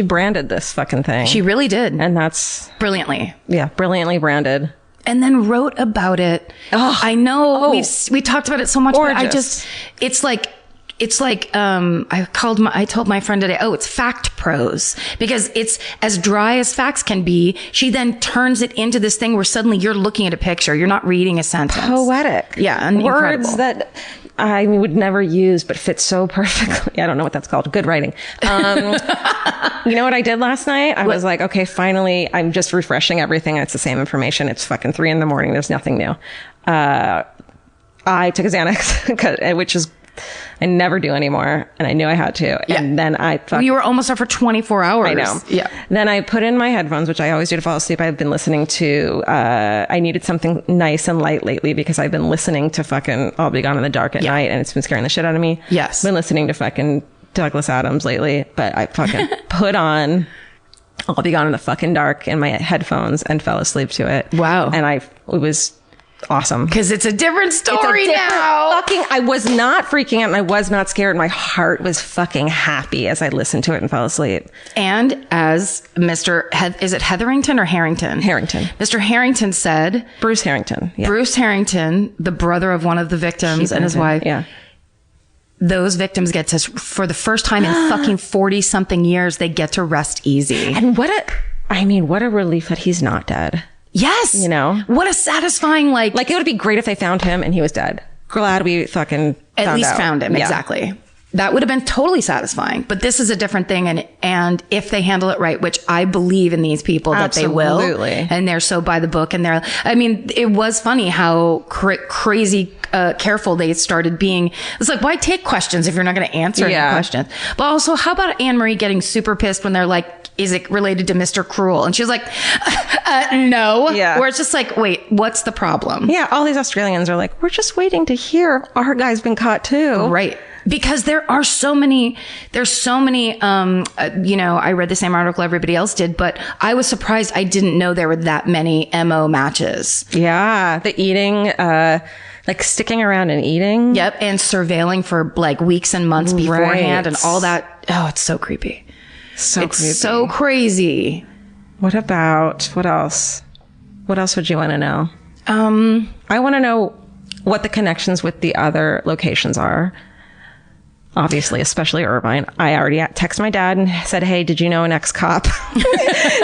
branded this fucking thing. She really did. And that's brilliantly. Yeah. Brilliantly branded. And then wrote about it. Oh, I know we talked about it so much, gorgeous. But I just, it's like, I told my friend today, it's fact prose because it's as dry as facts can be. She then turns it into this thing where suddenly you're looking at a picture. You're not reading a sentence. Poetic. Yeah. And words incredible. That I would never use, but fit so perfectly. I don't know what that's called. Good writing. You know what I did last night? I was like, okay, finally, I'm just refreshing everything. It's the same information. It's fucking 3 a.m. There's nothing new. I took a Xanax, which is, I never do anymore. And I knew I had to. Yeah. And then you were almost up for 24 hours. I know. Yeah. Then I put in my headphones, which I always do to fall asleep. I've been listening to, I needed something nice and light lately because I've been listening to fucking I'll Be Gone in the Dark at night and it's been scaring the shit out of me. Yes. Been listening to fucking Douglas Adams lately, but I fucking put on I'll Be Gone in the fucking Dark in my headphones and fell asleep to it. Wow. And it was awesome. Because it's a different story now. I was not freaking out and I was not scared. My heart was fucking happy as I listened to it and fell asleep. And as is it Hetherington or Harrington? Harrington. Mr. Harrington said. Bruce Harrington. Yeah. Bruce Harrington, the brother of one of the victims and his wife. Yeah. Those victims get to, for the first time in fucking 40 something years, they get to rest easy. And what a relief that he's not dead. Yes. You know? What a satisfying, like it would be great if they found him and he was dead. Glad we fucking found him. Yeah. Exactly. That would have been totally satisfying. But this is a different thing. And if they handle it right, which I believe in these people that they will. And they're so by the book. And it was funny how crazy careful they started being. It's like, why take questions if you're not going to answer any questions? But also, how about Anne-Marie getting super pissed when they're like, is it related to Mr. Cruel? And she's like, no. Yeah. Where it's just like, wait, what's the problem? Yeah. All these Australians are like, we're just waiting to hear if our guy's been caught too. Right. Because there's so many, I read the same article everybody else did, but I was surprised I didn't know there were that many MO matches. Yeah. The eating, like sticking around and eating. Yep. And surveilling for like weeks and months beforehand and all that. Oh, it's so creepy. So crazy. What else? What else would you want to know? I want to know what the connections with the other locations are. Obviously, especially Irvine. I already texted my dad and said, hey, did you know an ex-cop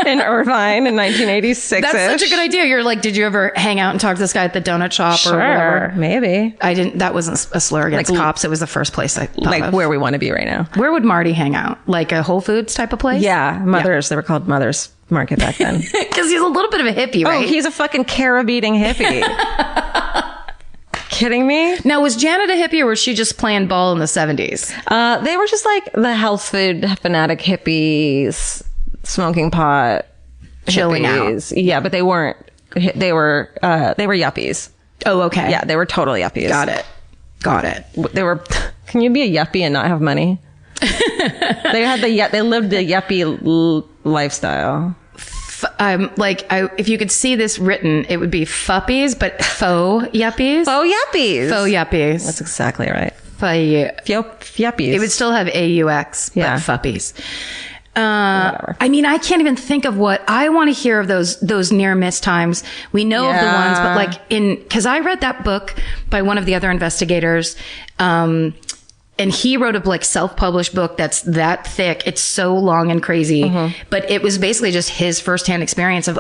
in Irvine in 1986? That's such a good idea. You're like, did you ever hang out and talk to this guy at the donut shop or whatever? Maybe. I didn't. That wasn't a slur against cops. It was the first place I thought of. Where we want to be right now. Where would Marty hang out? Like a Whole Foods type of place? Yeah. Mothers. They were called Mothers Market back then. Because he's a little bit of a hippie, right? Oh, he's a fucking carib-eating hippie. Kidding me? Now, was Janet a hippie or was she just playing ball in the 70s? They were just like the health food fanatic hippies, smoking pot, chilling hippies. Out. Yeah, but they weren't. They were yuppies. Oh, okay. Yeah, they were total yuppies. Got it. They were. Can you be a yuppie and not have money? They lived the yuppie lifestyle. If you could see this written, it would be fuppies, but faux yuppies. Faux yuppies. Faux yuppies. That's exactly right. Yuppies. It would still have AUX, but fuppies. I mean, I can't even think of what I want to hear of those near miss times. We know of the ones, but like cause I read that book by one of the other investigators, and he wrote a like self-published book that's that thick. It's so long and crazy, but it was basically just his firsthand experience of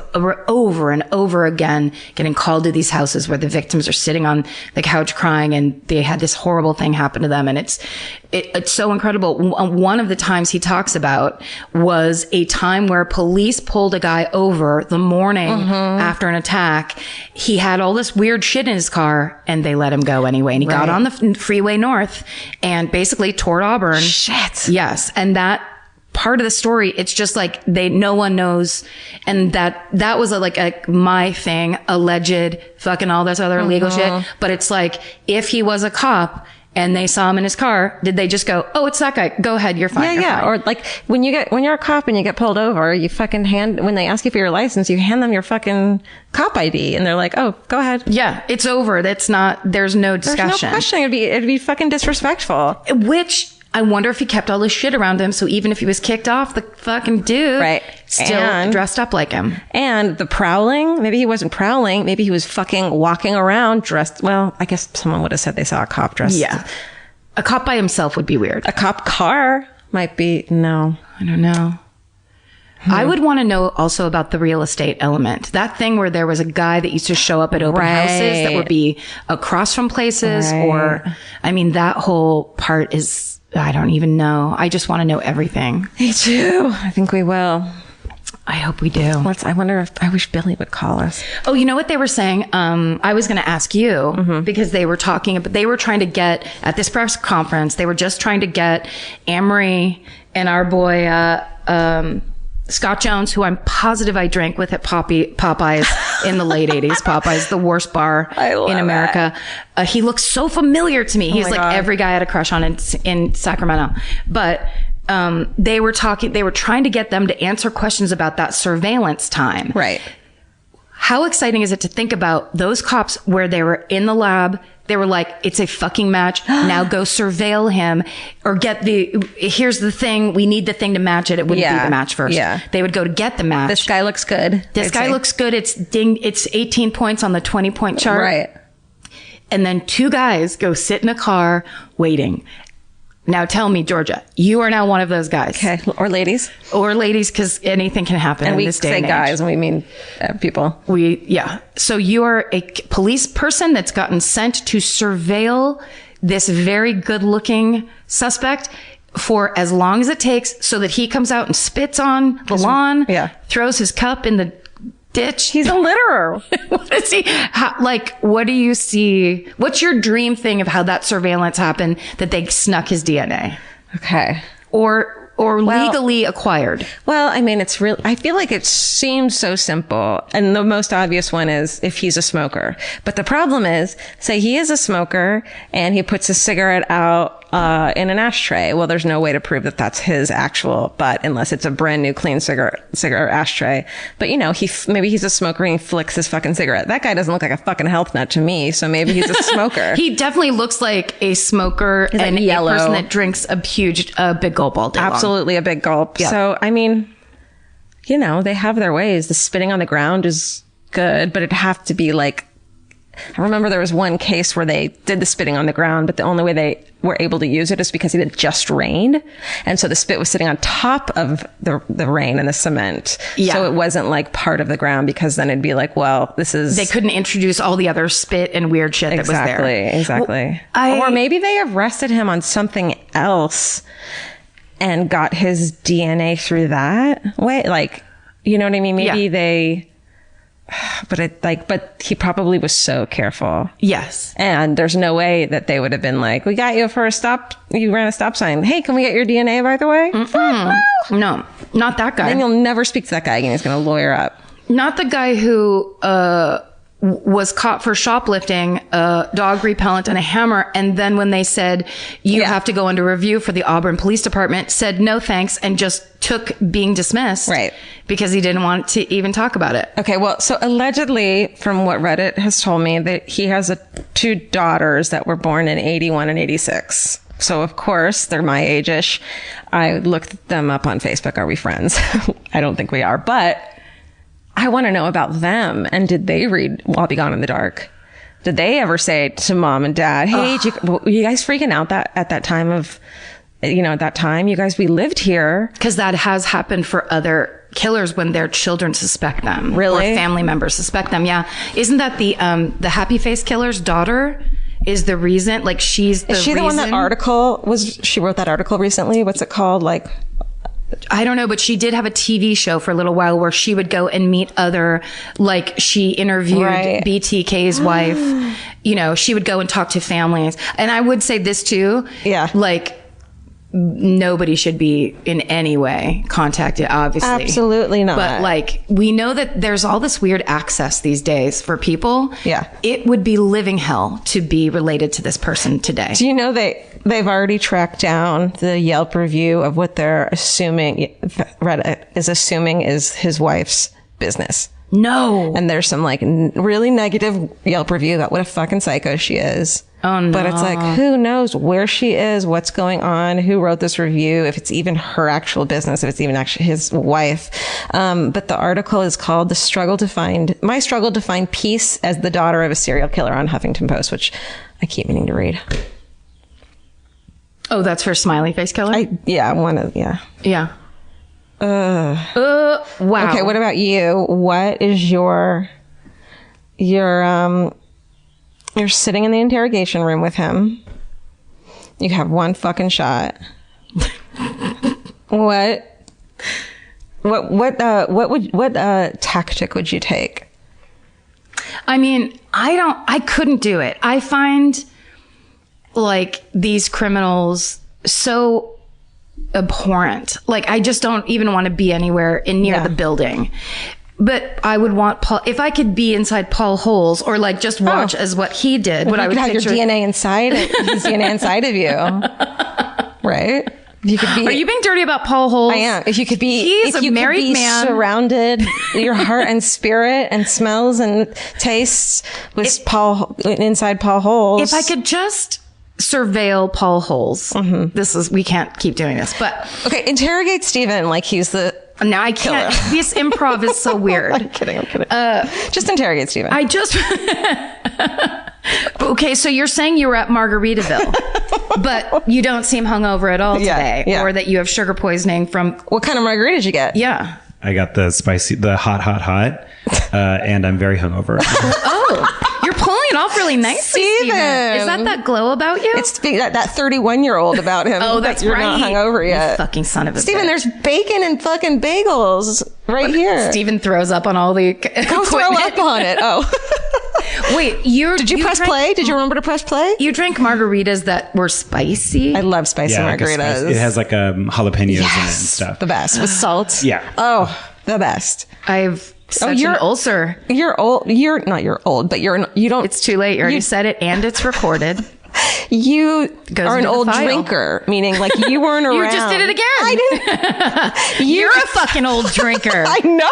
over and over again getting called to these houses where the victims are sitting on the couch crying and they had this horrible thing happen to them. And it's so incredible. One of the times he talks about was a time where police pulled a guy over the morning after an attack. He had all this weird shit in his car and they let him go anyway. And he got on the freeway north and basically toward Auburn. Shit. Yes. And that part of the story, it's just like no one knows. And that was my thing, alleged fucking all this other legal shit. But it's like, if he was a cop and they saw him in his car, did they just go, oh, it's that guy. Go ahead. You're fine. Yeah. Or like when you're a cop and you get pulled over, you fucking when they ask you for your license, you hand them your fucking cop ID and they're like, oh, go ahead. Yeah. It's over. There's no discussion. There's no question. It'd be fucking disrespectful. Which I wonder if he kept all this shit around him. So even if he was kicked off, the fucking dude still dressed up like him. And the prowling, maybe he wasn't prowling. Maybe he was fucking walking around dressed. Well, I guess someone would have said they saw a cop dressed. Yeah. A cop by himself would be weird. A cop car might be. No. I don't know. I would want to know also about the real estate element. That thing where there was a guy that used to show up at open houses that would be across from places or, I mean, that whole part is, I don't even know. I just want to know everything. Me too. I think we will. I hope we do. I wish Billy would call us. Oh, you know what they were saying? I was going to ask you because they were trying to get at this press conference. They were just trying to get Anne-Marie and our boy, Scott Jones, who I'm positive I drank with at Popeyes in the late 80s. Popeyes, the worst bar in America. He looks so familiar to me. He's like every guy I had a crush on in Sacramento. But they were trying to get them to answer questions about that surveillance time. Right. How exciting is it to think about those cops where they were in the lab? They were like, it's a fucking match. Now go surveil him or here's the thing. We need the thing to match it. It wouldn't be the match first. Yeah. They would go to get the match. This guy looks good. This guy looks good. It's 18 points on the 20-point chart. Right. And then two guys go sit in a car waiting. Now tell me, Georgia, you are now one of those guys. Okay. Or ladies, because anything can happen in this day and age. And we say guys and we mean people. So you are a police person that's gotten sent to surveil this very good looking suspect for as long as it takes so that he comes out and spits on the lawn, throws his cup in the ditch. He's a litterer. What is he? What do you see? What's your dream thing of how that surveillance happened that they snuck his DNA? Okay. Or legally acquired? Well, I mean, it's real. I feel like it seems so simple. And the most obvious one is if he's a smoker. But the problem is, say he is a smoker and he puts a cigarette out in an ashtray. Well, there's no way to prove that that's his actual butt unless it's a brand new clean cigarette ashtray. But maybe he's a smoker and he flicks his fucking cigarette. That guy doesn't look like a fucking health nut to me. So maybe he's a smoker. He definitely looks like a smoker and a person that drinks a big gulp all day long. Absolutely a big gulp. Yeah. So, I mean, they have their ways. The spitting on the ground is good, but it'd have to be like, I remember there was one case where they did the spitting on the ground, but the only way they were able to use it is because it had just rained. And so the spit was sitting on top of the rain and the cement. Yeah. So it wasn't like part of the ground because then it'd be like, well, they couldn't introduce all the other spit and weird shit that was there. Exactly. Or maybe they arrested him on something else and got his DNA through that way. Like, you know what I mean? Maybe but he probably was so careful. Yes. And there's no way that they would have been like, we got you for you ran a stop sign. Hey, can we get your DNA, by the way? No, not that guy. Then you'll never speak to that guy again. He's going to lawyer up. Not the guy who, was caught for shoplifting a dog repellent and a hammer. And then when they said, you have to go under review for the Auburn Police Department, said no thanks and just took being dismissed. Right. Because he didn't want to even talk about it. Okay. Well, so allegedly from what Reddit has told me that he has two daughters that were born in 81 and 86. So of course they're my age-ish. I looked them up on Facebook. Are we friends? I don't think we are, but I want to know about them. And did they read I'll Be Gone in the Dark? Did they ever say to mom and dad, hey, were you guys freaking out at that time of, at that time, you guys, we lived here? Because that has happened for other killers when their children suspect them. Really? Or family members suspect them. Yeah. Isn't that the Happy Face killer's daughter is the reason? Like, she's the reason. Is she the one she wrote that article recently? What's it called? Like, I don't know, but she did have a TV show for a little while where she would go and meet she interviewed BTK's wife. She would go and talk to families. And I would say this too. Yeah. Like, nobody should be in any way contacted, obviously. Absolutely not. But we know that there's all this weird access these days for people. Yeah. It would be living hell to be related to this person today. Do you know they've already tracked down the Yelp review of what they're assuming Reddit is assuming is his wife's business? No. And there's some really negative Yelp review about what a fucking psycho she is. Oh, no. But it's who knows where she is, what's going on, who wrote this review, if it's even her actual business, if it's even actually his wife. But the article is called My Struggle to Find Peace as the Daughter of a Serial Killer on Huffington Post, which I keep meaning to read. Oh, that's for Smiley Face Killer? Yeah. Wow. Okay, what about you? What is you're sitting in the interrogation room with him. You have one fucking shot. What tactic would you take? I mean, I couldn't do it. I find these criminals so abhorrent. I just don't even want to be anywhere near the building. But I would want Paul, if I could be inside Paul Holes or just watch as what he did. What I would have your DNA inside, his DNA inside of you, right? You could be. Are you being dirty about Paul Holes? I am. If you could be, he's a married man, surrounded, your heart and spirit and smells and tastes with inside Paul Holes. If I could just surveil Paul Holes, we can't keep doing this. But okay, interrogate Steven like he's the. Now I can't. This improv is so weird. I'm kidding. Just interrogate Steven. Okay, so you're saying you were at Margaritaville, but you don't seem hungover at all today, or that you have sugar poisoning from. What kind of margarita did you get? Yeah, I got the hot, and I'm very hungover. Oh, you're pulling it off really nicely, Steven. Is that glow about you? It's that 31-year-old about him. Oh, that's you're right. Not hungover yet. You fucking son of a Steven, bitch. there's bacon and fucking bagels right here. Steven throws up on all the Go throw up on it. Oh. Wait, did you press play? Did you remember to press play? You drank margaritas that were spicy? I love spicy margaritas. It has jalapenos in it and stuff. The best. With salt. Yeah. Oh, the best. I've such an ulcer. You're old. You're old, but you don't. It's too late. You already said it, and it's recorded. You are an old drinker, meaning you weren't around. You just did it again. I didn't. You're a fucking old drinker. I know.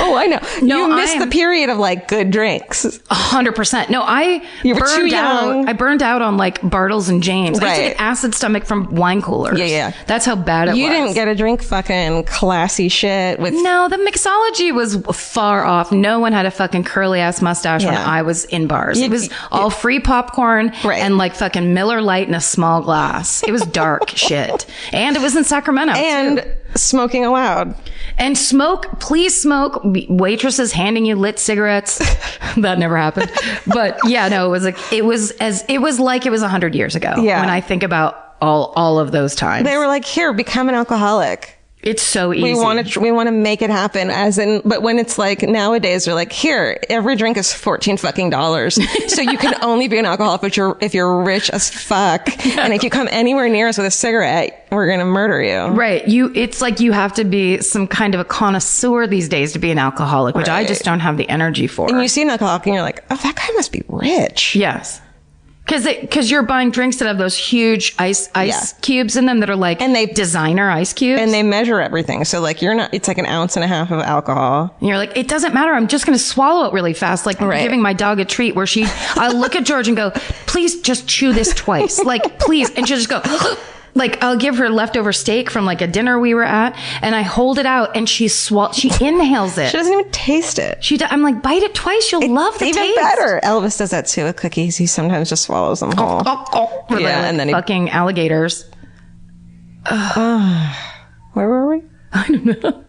Oh, I know. No, you missed the period of good drinks. 100%. No, you were too young. I burned out on Bartles and James. Right. I took an acid stomach from wine coolers. Yeah. That's how bad it was. You didn't get to drink fucking classy shit with. No, the mixology was far off. No one had a fucking curly ass mustache when I was in bars. It was all free popcorn. Right. And fucking Miller Lite in a small glass. It was dark shit. And it was in Sacramento. And too. Smoking allowed. And please smoke. Waitresses handing you lit cigarettes. That never happened. But yeah, no, it was 100 years ago. Yeah. When I think about all of those times. They were here, become an alcoholic. It's so easy. We want to make it happen but when it's nowadays they're here, every drink is $14 fucking. So you can only be an alcoholic if you're rich as fuck. And if you come anywhere near us with a cigarette, we're going to murder you. Right. It's you have to be some kind of a connoisseur these days to be an alcoholic, which I just don't have the energy for. And you see an alcoholic and you're oh, that guy must be rich. Yes. Because you're buying drinks that have those huge ice cubes in them that are like designer ice cubes. And they measure everything. So like it's like 1.5 ounces of alcohol. And you're like, it doesn't matter. I'm just going to swallow it really fast. Like giving my dog a treat where I look at George and go, please just chew this twice. Like, please. And she'll just go, like, I'll give her leftover steak from like a dinner we were at, and I hold it out and she inhales it. She doesn't even taste it. I'm like, bite it twice. You'll love the taste. Even better. Elvis does that too with cookies. He sometimes just swallows them whole. And then fucking alligators. Where were we? I don't know.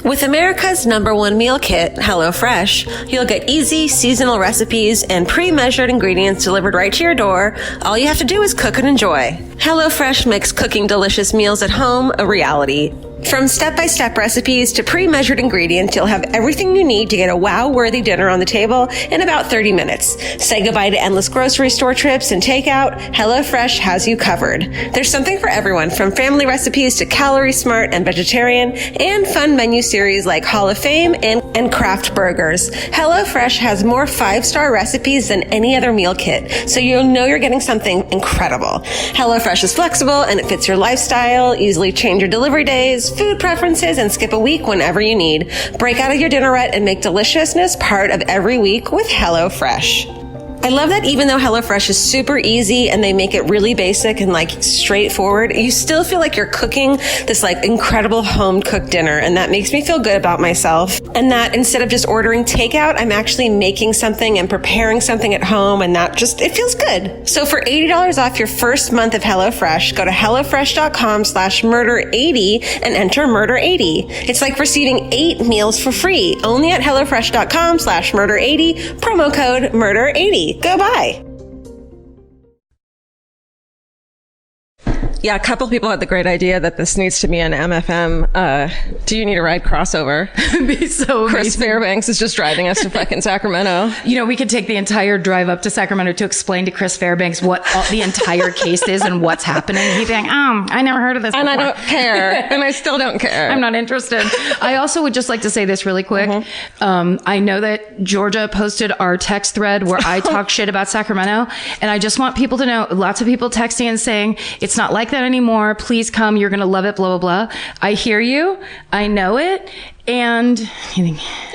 With America's #1 meal kit, HelloFresh, you'll get easy, seasonal recipes and pre-measured ingredients delivered right to your door. All you have to do is cook and enjoy. HelloFresh makes cooking delicious meals at home a reality. From step-by-step recipes to pre-measured ingredients, you'll have everything you need to get a wow-worthy dinner on the table in about 30 minutes. Say goodbye to endless grocery store trips and takeout. HelloFresh has you covered. There's something for everyone, from family recipes to calorie smart and vegetarian, and fun menu series like Hall of Fame and craft burgers. HelloFresh has more 5-star recipes than any other meal kit, so you'll know you're getting something incredible. HelloFresh is flexible and it fits your lifestyle. Easily change your delivery days, food preferences, and skip a week whenever you need. Break out of your dinner rut and make deliciousness part of every week with HelloFresh. I love that even though HelloFresh is super easy and they make it really basic and like straightforward, you still feel like you're cooking this like incredible home cooked dinner. And that makes me feel good about myself. And that instead of just ordering takeout, I'm actually making something and preparing something at home, and it feels good. So for $80 off your first month of HelloFresh, go to HelloFresh.com/murder80 and enter murder80. It's like receiving 8 meals for free only at HelloFresh.com/murder80, promo code murder80. Go buy. Yeah, a couple people had the great idea that this needs to be an MFM. Do you need a ride crossover? It'd be so Chris Fairbanks is just driving us to fucking Sacramento. You know, we could take the entire drive up to Sacramento to explain to Chris Fairbanks what the entire case is and what's happening. He'd be like, I never heard of this before. And I don't care. And I still don't care. I'm not interested. I also would just like to say this really quick. I know that Georgia posted our text thread where I talk shit about Sacramento. And I just want people to know, lots of people texting and saying, it's not like that anymore. Please come. You're going to love it, blah, blah, blah. I hear you. I know it. And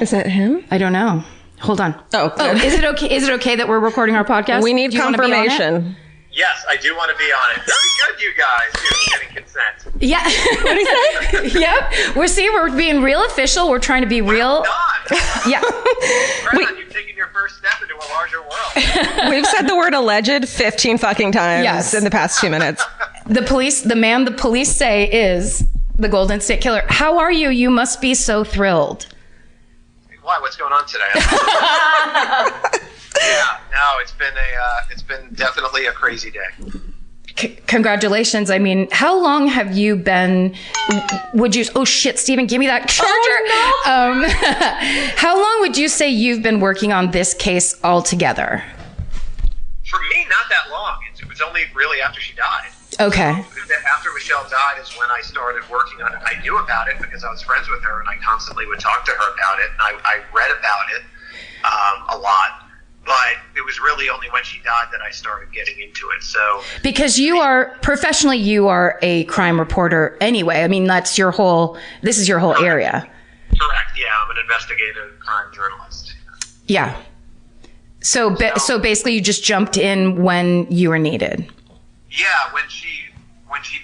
is that him? I don't know. Hold on. Oh, is it okay? Is it okay that we're recording our podcast? We need confirmation. Yes, I do want to be on it. Very good, you guys. You're getting consent. Yeah. What do you say? Yep. We're being real official. We're trying to be real. Yeah. You've taken your first step into a larger world. We've said the word alleged 15 fucking times in the past 2 minutes. The man the police say is the Golden State Killer. How are you? You must be so thrilled. Why? What's going on today? Yeah, no, it's been definitely a crazy day. Congratulations. I mean, how long have you been, oh shit, Steven, give me that charger. Oh, no. How long would you say you've been working on this case altogether? For me, not that long. It was only really after she died. Okay. After Michelle died is when I started working on it. I knew about it because I was friends with her and I constantly would talk to her about it. And I read about it a lot. But it was really only when she died that I started getting into it. So because you are a crime reporter anyway. I mean, this is your whole area. Correct. Yeah, I'm an investigative crime journalist. Yeah. So basically, you just jumped in when you were needed. Yeah, when she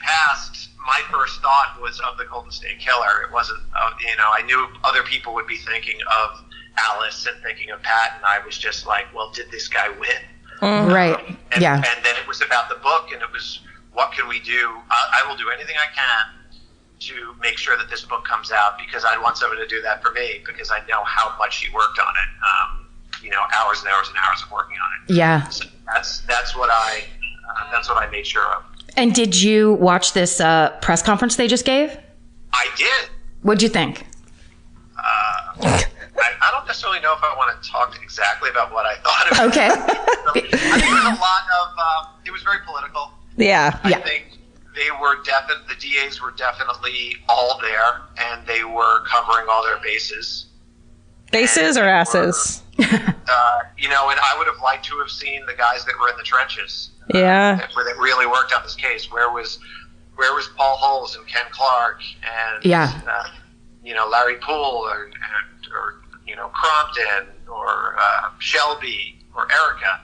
passed, my first thought was of the Golden State Killer. It wasn't, I knew other people would be thinking of Alice and thinking of Pat, and I was just like, well, did this guy win? Right. And then it was about the book, and it was, what can we do? I will do anything I can to make sure that this book comes out, because I want someone to do that for me, because I know how much she worked on it. Hours and hours and hours of working on it. Yeah. So that's what I made sure of. And did you watch this press conference they just gave? I did. What'd you think? I don't necessarily know if I want to talk exactly about what I thought of it. Okay. I think there was a lot of, it was very political. Yeah. I think the DAs were definitely all there, and they were covering all their bases. Faces or asses? You know, and I would have liked to have seen the guys that were in the trenches. That really worked on this case. Where was Paul Holes and Ken Clark and you know, Larry Poole or you know, Crompton or Shelby or Erica?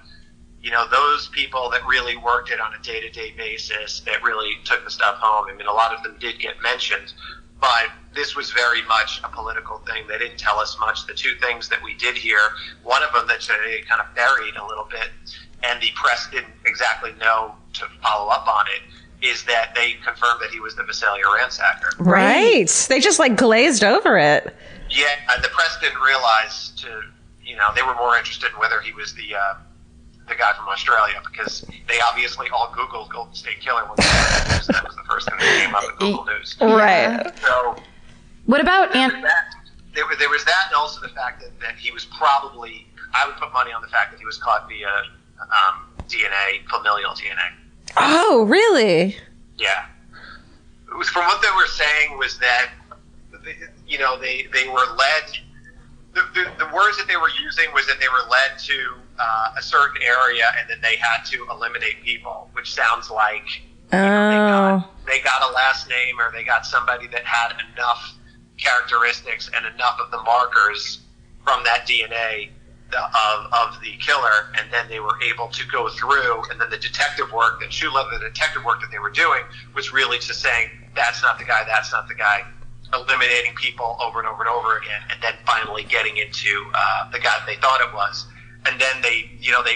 You know, those people that really worked it on a day-to-day basis, that really took the stuff home. I mean, a lot of them did get mentioned, but this was very much a political thing. They didn't tell us much. The two things that we did hear, one of them that they kind of buried a little bit, and the press didn't exactly know to follow up on it, is that they confirmed that he was the Visalia ransacker. Right. They just like glazed over it. Yeah, and the press didn't realize you know, they were more interested in whether he was the guy from Australia, because they obviously all Googled Golden State Killer when that was the first thing that came up in Google News. Right. So, what about there was that, and also the fact that he was probably, I would put money on the fact that he was caught via DNA, familial DNA. Oh, really? Yeah. It was, from what they were saying, was that you know, they were led. The words that they were using was that they were led to a certain area, and then they had to eliminate people, which sounds like they got a last name, or they got somebody that had enough characteristics and enough of the markers from that DNA of the killer, and then they were able to go through, and then the detective work that they were doing was really just saying, that's not the guy, eliminating people over and over and over again, and then finally getting into the guy that they thought it was. And then they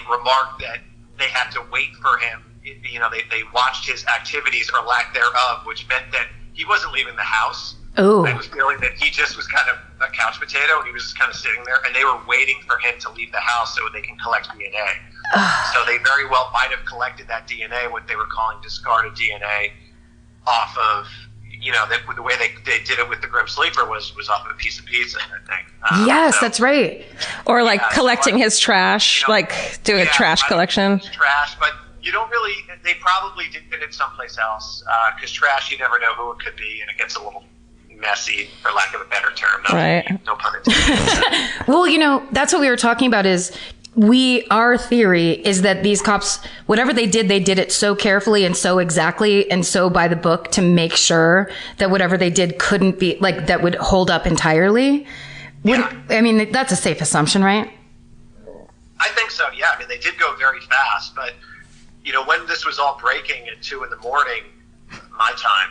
remarked that they had to wait for him. You know, they watched his activities or lack thereof, which meant that he wasn't leaving the house. Oh. I was feeling that he just was kind of a couch potato, and he was just kind of sitting there, and they were waiting for him to leave the house so they can collect DNA. So they very well might have collected that DNA, what they were calling discarded DNA, off of, you know, the way they did it with the Grim Sleeper was off of a piece of pizza, I think. Yes, that's right. Or like collecting his trash, you know, like doing a trash collection. Trash, but you don't really, they probably did it someplace else, because trash, you never know who it could be, and it gets a little messy, for lack of a better term. No pun intended. Well, you know, that's what we were talking about is our theory is that these cops, whatever they did it so carefully and so exactly and so by the book to make sure that whatever they did couldn't be, like, that would hold up entirely. Yeah. I mean, that's a safe assumption, right? I think so, yeah. I mean, they did go very fast, but, you know, when this was all breaking at 2 a.m, my time,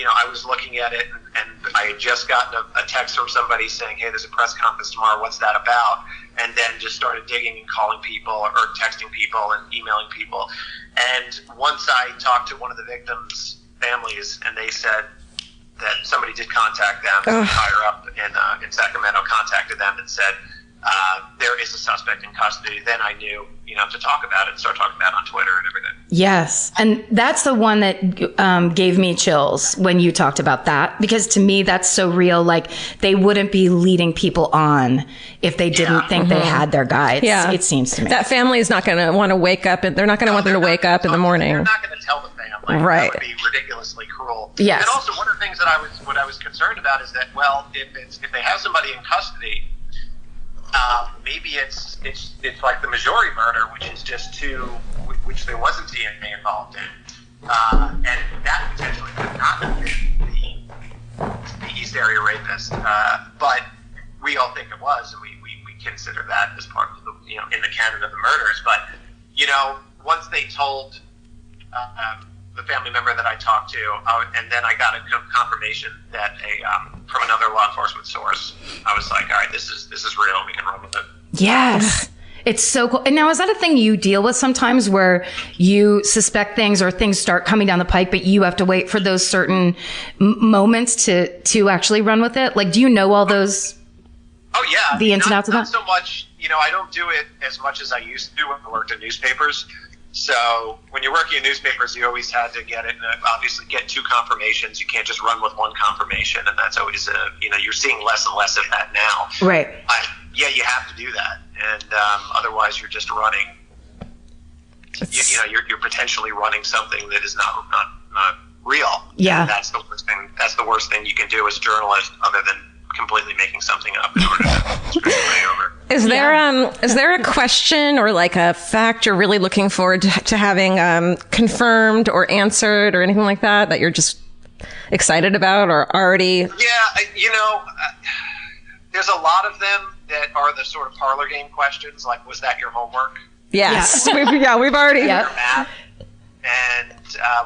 I was looking at it, and I had just gotten a text from somebody saying, hey, there's a press conference tomorrow, what's that about? And then just started digging and calling people or texting people and emailing people. And once I talked to one of the victims' families, and they said that somebody did contact them, higher up in Sacramento contacted them and said, there is a suspect in custody, then I knew, to talk about it and start talking about it on Twitter and everything. Yes. And that's the one that gave me chills when you talked about that, because to me, that's so real. Like, they wouldn't be leading people on if they didn't think they had their guy. It seems to me. That family is not going to want to wake up, and they're not going to want them to wake up in the morning. They're not going to tell the family. Right. That would be ridiculously cruel. Yes. And also, one of the things that I was concerned about is that, well, if they have somebody in custody, maybe it's like the Majori murder, which is just which there wasn't DNA involved in, and that potentially could not have been the East Area rapist, but we all think it was, and we consider that as part of the in the canon of the murders. But once they told the family member that I talked to, and then I got a confirmation that from another law enforcement source, I was like, all right, this is real. We can run with it. Yes. It's so cool. And now, is that a thing you deal with sometimes, where you suspect things or things start coming down the pike, but you have to wait for those certain moments to actually run with it? Like, do you know all those? Oh yeah. The ins and outs of that? Not so much, I don't do it as much as I used to when I worked in newspapers. So when you're working in newspapers, you always had to get it, obviously get 2 confirmations. You can't just run with 1 confirmation, and that's always you're seeing less and less of that now. Right. Yeah, you have to do that, and otherwise you're just running. You're potentially running something that is not real. Yeah. And that's the worst thing. That's the worst thing you can do as a journalist, other than completely making something up in order to screw somebody over. Is there a question or like a fact you're really looking forward to having confirmed or answered or anything like that you're just excited about or already? Yeah, there's a lot of them that are the sort of parlor game questions, like, was that your homework? Yes. We've already. Your math? And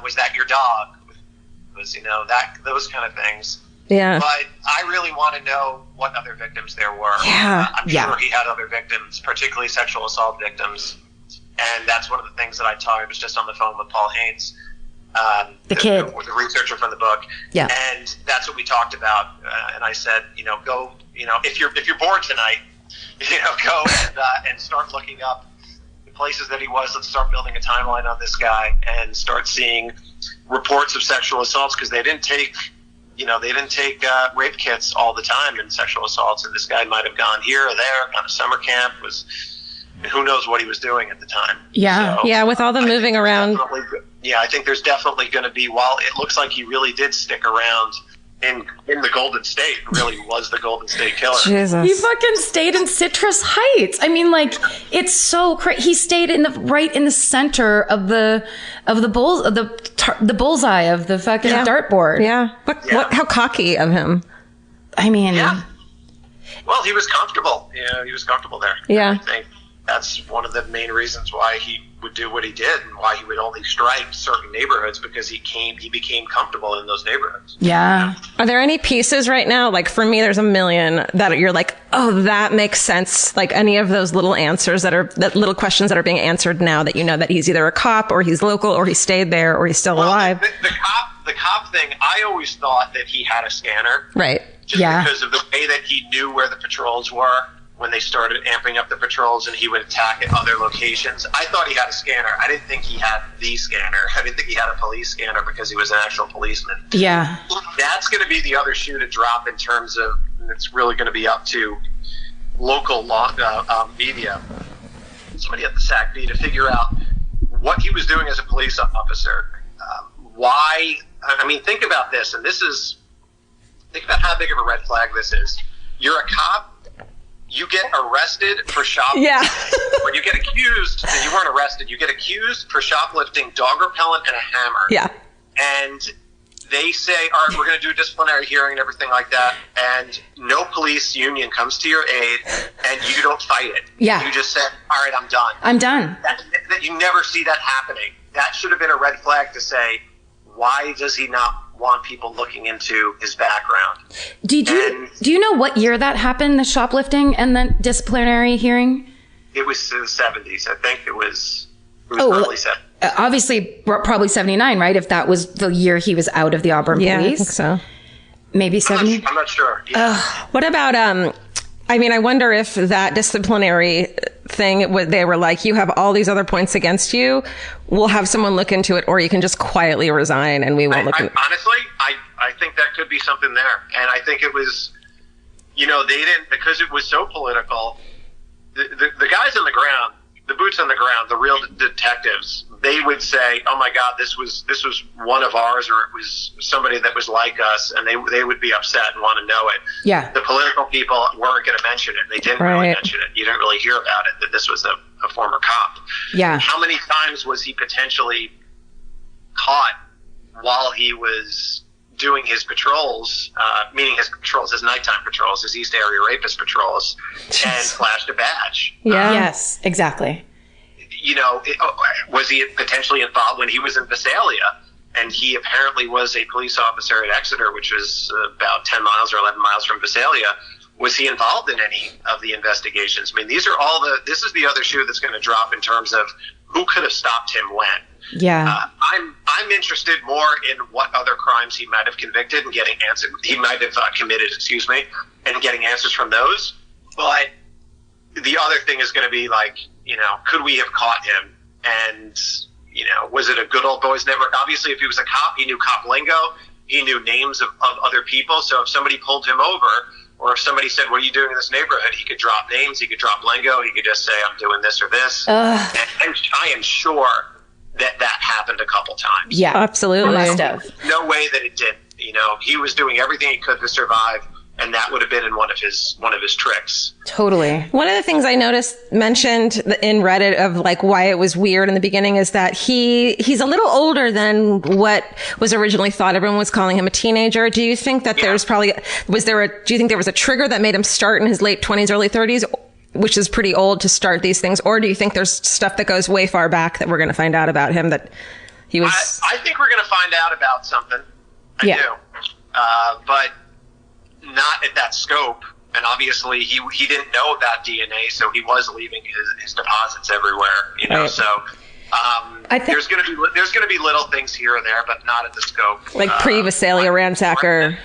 was that your dog? Was, those kind of things. Yeah. But I really want to know what other victims there were. Yeah. I'm sure he had other victims, particularly sexual assault victims. And that's one of the things that I was just on the phone with Paul Haynes, the kid, the researcher from the book. Yeah. And that's what we talked about. And I said, go, if you're bored tonight, go and start looking up the places that he was. Let's start building a timeline on this guy and start seeing reports of sexual assaults, because they didn't take rape kits all the time in sexual assaults, and this guy might have gone here or there, gone to summer camp, who knows what he was doing at the time. Yeah. So, yeah, with all the moving around. I think there's definitely going to be, while it looks like he really did stick around in the Golden State, really was the Golden State Killer. Jesus. He fucking stayed in Citrus Heights. I mean, like, it's so crazy. He stayed right in the center of the bullseye of the fucking dartboard. Yeah. How cocky of him. I mean, well, he was comfortable. He was comfortable there. Yeah. I think that's one of the main reasons why he would do what he did, and why he would only strike certain neighborhoods, because he became comfortable in those neighborhoods. Yeah. Are there any pieces right now? Like, for me, there's a million that you're like, oh, that makes sense. Like any of those little answers that little questions that are being answered now, that that he's either a cop or he's local or he stayed there or he's still alive. The cop thing, I always thought that he had a scanner. Right. Just because of the way that he knew where the patrols were when they started amping up the patrols, and he would attack at other locations. I thought he had a scanner. I didn't think he had the scanner. I didn't think he had a police scanner, because he was an actual policeman. Yeah. That's going to be the other shoe to drop, in terms of, it's really going to be up to local media, somebody at the SACB, to figure out what he was doing as a police officer. Why? I mean, think about this, and think about how big of a red flag this is. You're a cop. You get arrested for shoplifting. Yeah. When you get accused, and you weren't arrested, you get accused for shoplifting dog repellent and a hammer. Yeah. And they say, all right, we're going to do a disciplinary hearing and everything like that. And no police union comes to your aid, and you don't fight it. Yeah. You just say, all right, I'm done. I'm done. That you never see that happening. That should have been a red flag to say, why does he not want people looking into his background? Do you know what year that happened, the shoplifting and the disciplinary hearing? It was the 70s. I think it was probably 70s. Obviously, probably 79, right? If that was the year he was out of the Auburn police. I think so. Maybe 70? I'm not sure. Yeah. What about, I wonder if that disciplinary thing, they were like, you have all these other points against you. We'll have someone look into it, or you can just quietly resign and we won't look into it. Honestly, I think that could be something there. And I think it was, they didn't, because it was so political, the guys on the ground, the boots on the ground, the real detectives, they would say, oh my God, this was one of ours, or it was somebody that was like us, and they would be upset and want to know it. Yeah. The political people weren't going to mention it. They didn't really mention it. You didn't really hear about it, that this was a former cop. Yeah. How many times was he potentially caught while he was doing his patrols, meaning his nighttime patrols, his East Area Rapist patrols, and flashed a badge? Yeah. Yes, exactly. Was he potentially involved when he was in Visalia? And he apparently was a police officer at Exeter, which was about 10 miles or 11 miles from Visalia. Was he involved in any of the investigations? I mean, this is the other shoe that's going to drop in terms of who could have stopped him when. Yeah. I'm interested more in what other crimes he might have convicted and getting answered. He might have committed, and getting answers from those. But the other thing is going to be like, could we have caught him? And, was it a good old boys network? Obviously, if he was a cop, he knew cop lingo. He knew names of other people. So if somebody pulled him over, or if somebody said, what are you doing in this neighborhood? He could drop names. He could drop lingo. He could just say, I'm doing this or this. And I am sure that happened a couple times. Yeah, absolutely. Must have. No way that it didn't. He was doing everything he could to survive. and that would have been in one of his tricks. Totally. One of the things I noticed mentioned in Reddit of like why it was weird in the beginning is that he's a little older than what was originally thought. Everyone was calling him a teenager. Do you think that there's probably, do you think there was a trigger that made him start in his late 20s, early 30s, which is pretty old to start these things? Or do you think there's stuff that goes way far back that we're going to find out about him that he was? I think we're going to find out about something. I do. But not at that scope. And obviously he didn't know about DNA, so he was leaving his deposits everywhere, you know, so there's going to be little things here and there, but not at the scope. Like pre-Visalia ransacker.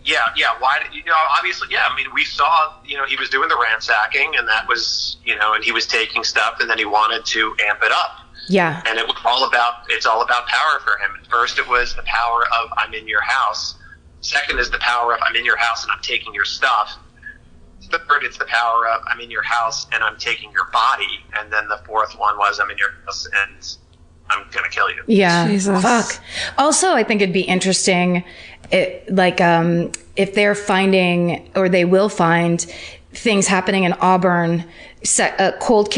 Yeah. Why did, obviously, I mean, we saw, he was doing the ransacking, and that was, and he was taking stuff, and then he wanted to amp it up. Yeah. And it's all about power for him. At first it was the power of I'm in your house. Second is the power of I'm in your house and I'm taking your stuff. Third, it's the power of I'm in your house and I'm taking your body. And then the fourth one was I'm in your house and I'm going to kill you. Yeah. Jesus. Fuck. Also, I think it'd be interesting, if they're finding, or they will find, things happening in Auburn, cold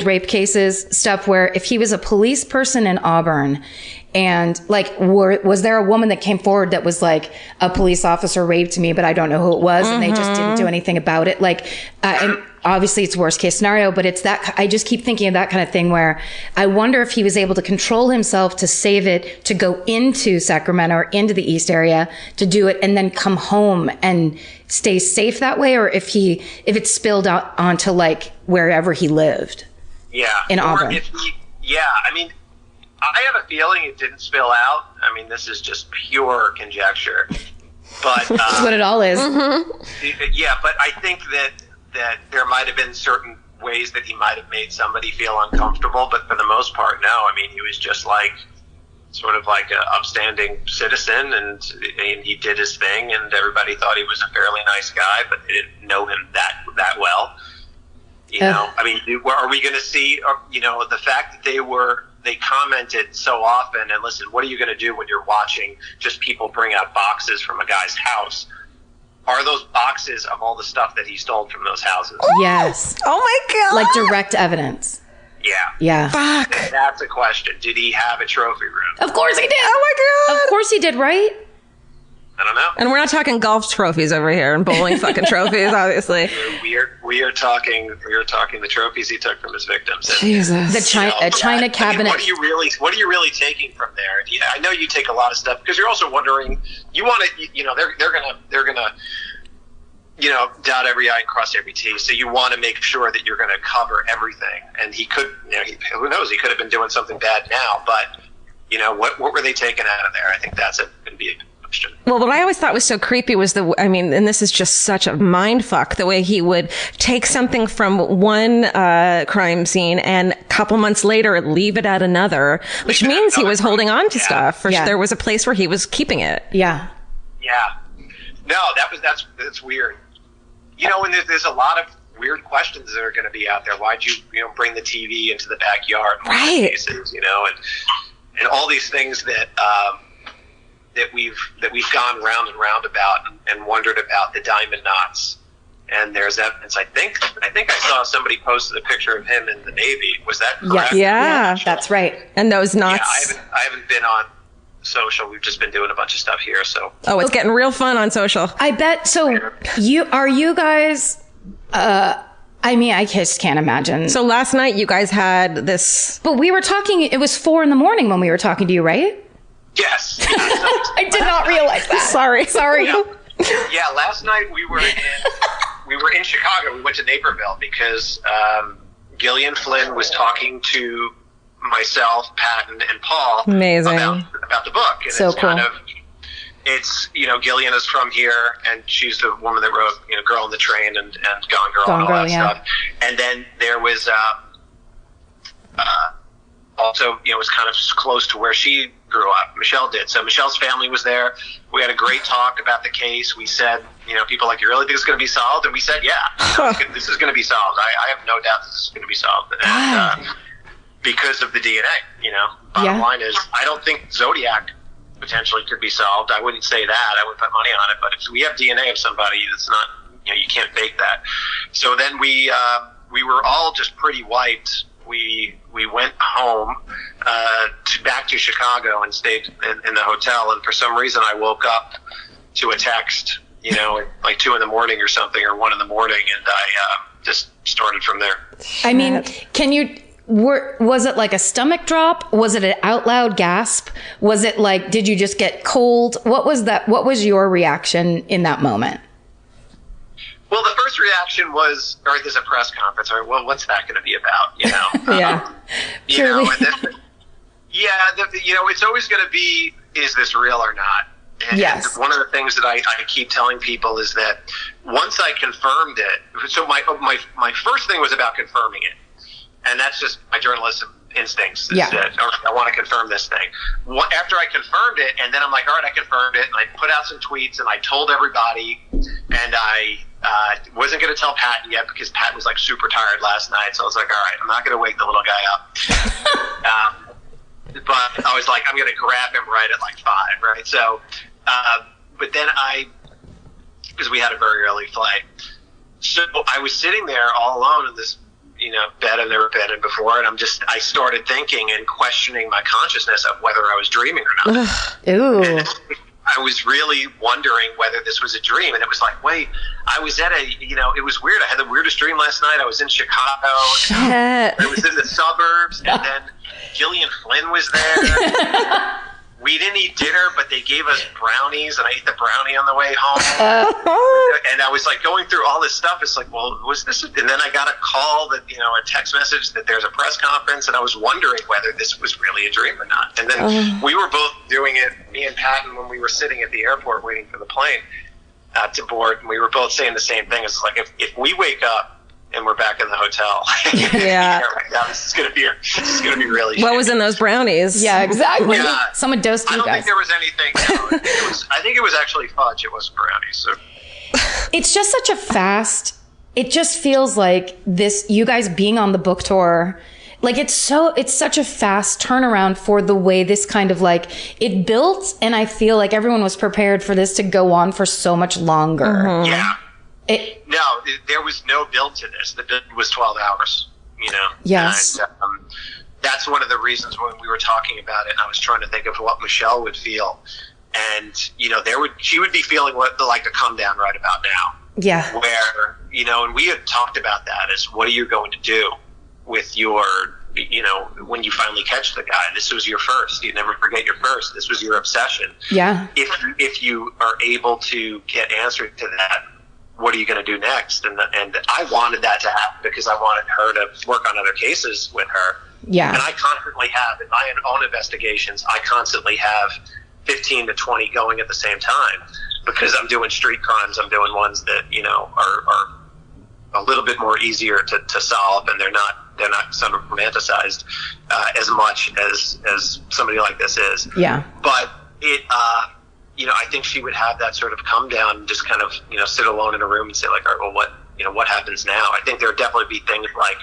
rape cases, stuff where if he was a police person in Auburn and was there a woman that came forward that was like, a police officer raped me, but I don't know who it was, and they just didn't do anything about it. And obviously it's worst case scenario, but it's that, I just keep thinking of that kind of thing where I wonder if he was able to control himself to save it, to go into Sacramento or into the East area to do it and then come home and stay safe that way, or if it spilled out onto wherever he lived. Yeah. In Auburn. I mean, I have a feeling it didn't spill out. I mean, this is just pure conjecture. But that's what it all is. Yeah, but I think that there might have been certain ways that he might have made somebody feel uncomfortable, but for the most part, no. I mean, he was just sort of like an upstanding citizen, and he did his thing, and everybody thought he was a fairly nice guy, but they didn't know him that well. I mean, are we going to see, the fact that they commented so often, and listen, what are you going to do when you're watching just people bring out boxes from a guy's house? Are those boxes of all the stuff that he stole from those houses? Yes. Oh my God. Like direct evidence. Yeah. Yeah. Fuck. That's a question. Did he have a trophy room? Of course he did. Oh my God. Of course he did, right? I don't know. And we're not talking golf trophies over here and bowling fucking trophies, obviously. We are talking the trophies he took from his victims. And, Jesus. The China cabinet. I mean, what are you really taking from there? And, I know you take a lot of stuff because you're also wondering. You want to. They're gonna. Dot every I and cross every T. So you want to make sure that you're going to cover everything. And he could. Who knows? He could have been doing something bad now. But what were they taking out of there? I think that's going to be a question. Well, what I always thought was so creepy was and this is just such a mind fuck, the way he would take something from one crime scene and a couple months later leave it at another, which means he was holding on to stuff. There was a place where he was keeping it. Yeah. Yeah. No, that's weird. And there's a lot of weird questions that are going to be out there. Why'd you bring the TV into the backyard? Right. Cases, and all these things that we've gone round and round about and wondered about, the diamond knots. And there's evidence. I think I saw somebody posted a picture of him in the Navy. Was that correct? Yeah, that's right. And those knots. Yeah, I haven't been on social. We've just been doing a bunch of stuff here. So it's getting real fun on social. I bet. So you guys? I mean, I just can't imagine. So last night you guys had this. But we were talking. It was 4 a.m. when we were talking to you, right? Yes. I did not realize that. Sorry. Yeah, last night we were in Chicago. We went to Naperville because Gillian Flynn was talking to myself, Patton, and Paul about the book. And so it's cool. It's Gillian is from here, and she's the woman that wrote Girl on the Train and Gone Girl and all that stuff. And then there was also it was kind of close to where she grew up. Michelle did. So Michelle's family was there. We had a great talk about the case. We said, people you really think it's going to be solved? And we said, yeah, this is going to be solved. I have no doubt that this is going to be solved. And because of the DNA, bottom line is, I don't think Zodiac potentially could be solved. I wouldn't say that. I wouldn't put money on it. But if we have DNA of somebody, that's not, you can't fake that. So then we were all just pretty wiped. We went home back to Chicago and stayed in the hotel. And for some reason, I woke up to a text, like 2 a.m. or something, or 1 a.m, and I just started from there. I mean, was it like a stomach drop? Was it an out loud gasp? Was it like, did you just get cold? What was that? What was your reaction in that moment? Well, the first reaction was, all right, there's a press conference. All right, well, what's that going to be about? Yeah. It's always going to be, is this real or not? And yes. One of the things that I keep telling people is that once I confirmed it, so my first thing was about confirming it. And that's just my journalism instincts. That, I want to confirm this thing. After I confirmed it, and then I'm like, all right, I confirmed it, and I put out some tweets, and I told everybody, and I wasn't going to tell Pat yet because Pat was like super tired last night. So I was like, all right, I'm not going to wake the little guy up. But I was like, I'm going to grab him right at like 5, right? So, but then because we had a very early flight, so I was sitting there all alone in this, bed I've never been in before, and I started thinking and questioning my consciousness of whether I was dreaming or not. Ooh. And I was really wondering whether this was a dream, and it was like, wait, I was at it was weird. I had the weirdest dream last night. I was in Chicago. I was in the suburbs, and then Gillian Flynn was there. We didn't eat dinner, but they gave us brownies, and I ate the brownie on the way home. And I was like going through all this stuff. It's like, well, was this? And then I got a call that, a text message that there's a press conference, and I was wondering whether this was really a dream or not. And then we were both doing it, me and Patton, when we were sitting at the airport waiting for the plane to board, and we were both saying the same thing. It's like, if we wake up and we're back in the hotel. Yeah. This is gonna be really. What was in those brownies? Yeah, exactly. Yeah. Someone dosed you guys. I don't think there was anything. I think it was actually fudge. It wasn't brownies. So. It's just such a fast. It just feels like this. You guys being on the book tour. Like it's such a fast turnaround for the way this kind of it built, and I feel like everyone was prepared for this to go on for so much longer. Mm-hmm. Yeah. There was no build to this. The build was 12 hours, Yes. And that's one of the reasons when we were talking about it, and I was trying to think of what Michelle would feel. And, she would be feeling like a come down right about now. Yeah. Where, and we had talked about that as what are you going to do with your, when you finally catch the guy. This was your first. You never forget your first. This was your obsession. Yeah. If you are able to get answers to that, what are you going to do next? And I wanted that to happen because I wanted her to work on other cases with her. Yeah. And I constantly have, in my own investigations, I constantly have 15 to 20 going at the same time because I'm doing street crimes. I'm doing ones that, are a little bit more easier to solve, and they're not sort of romanticized as much as somebody like this is. Yeah. But it, I think she would have that sort of come down and just kind of, sit alone in a room and say like, all right, well, what happens now? I think there would definitely be things like,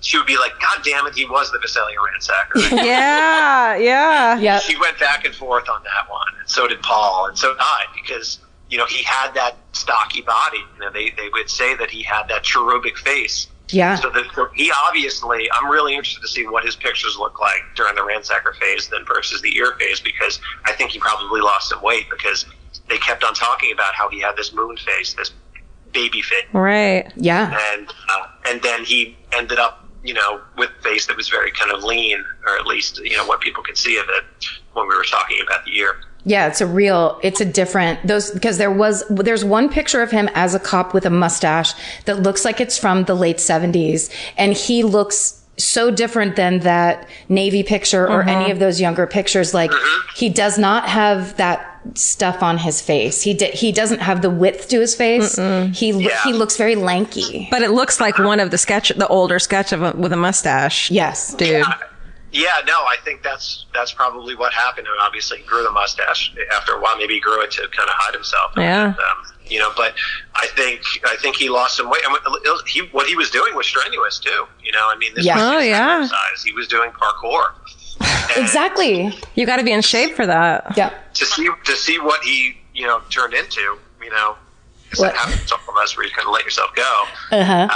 she would be like, God damn it, he was the Visalia ransacker. Yeah. She went back and forth on that one. And so did Paul. And so did I, because, he had that stocky body. They would say that he had that cherubic face. Yeah. So he obviously, I'm really interested to see what his pictures look like during the ransacker phase then versus the ear phase, because I think he probably lost some weight because they kept on talking about how he had this moon face, this baby face. Right. Yeah. And then he ended up, with a face that was very kind of lean, or at least, what people could see of it when we were talking about the ear. Yeah, it's a different, because there's one picture of him as a cop with a mustache that looks like it's from the late 70s. And he looks so different than that Navy picture or any of those younger pictures. Like he does not have that stuff on his face. He doesn't have the width to his face. He looks very lanky. But it looks like one of the older sketch with a mustache. Yes. Dude. Yeah, no, I think that's probably what happened. And obviously, he grew the mustache after a while. Maybe he grew it to kind of hide himself. Yeah. And, but I think he lost some weight. And what he was doing was strenuous too. This was exercise. He was doing parkour. Exactly. You got to be in shape for that. Yeah. To see what he turned into. That happens to some of us where you kind of let yourself go. And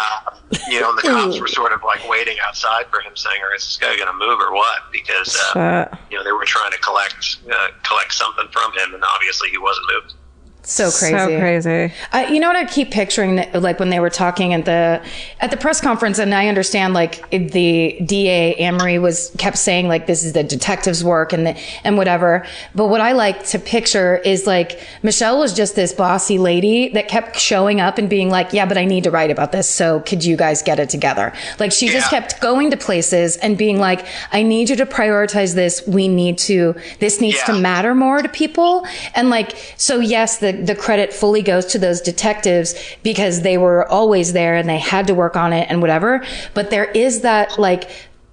the cops were sort of like waiting outside for him, saying, "Is this guy going to move or what?" Because they were trying to collect something from him, and obviously he wasn't moved. So crazy. You know what I keep picturing, like when they were talking at the press conference, and I understand like the DA Amory kept saying like this is the detective's work and whatever. But what I like to picture is like Michelle was just this bossy lady that kept showing up and being like, yeah, but I need to write about this. So could you guys get it together? Like she just kept going to places and being like, I need you to prioritize this. This needs to matter more to people. And like, so yes, the credit fully goes to those detectives because they were always there and they had to work on it and whatever. But there is that like,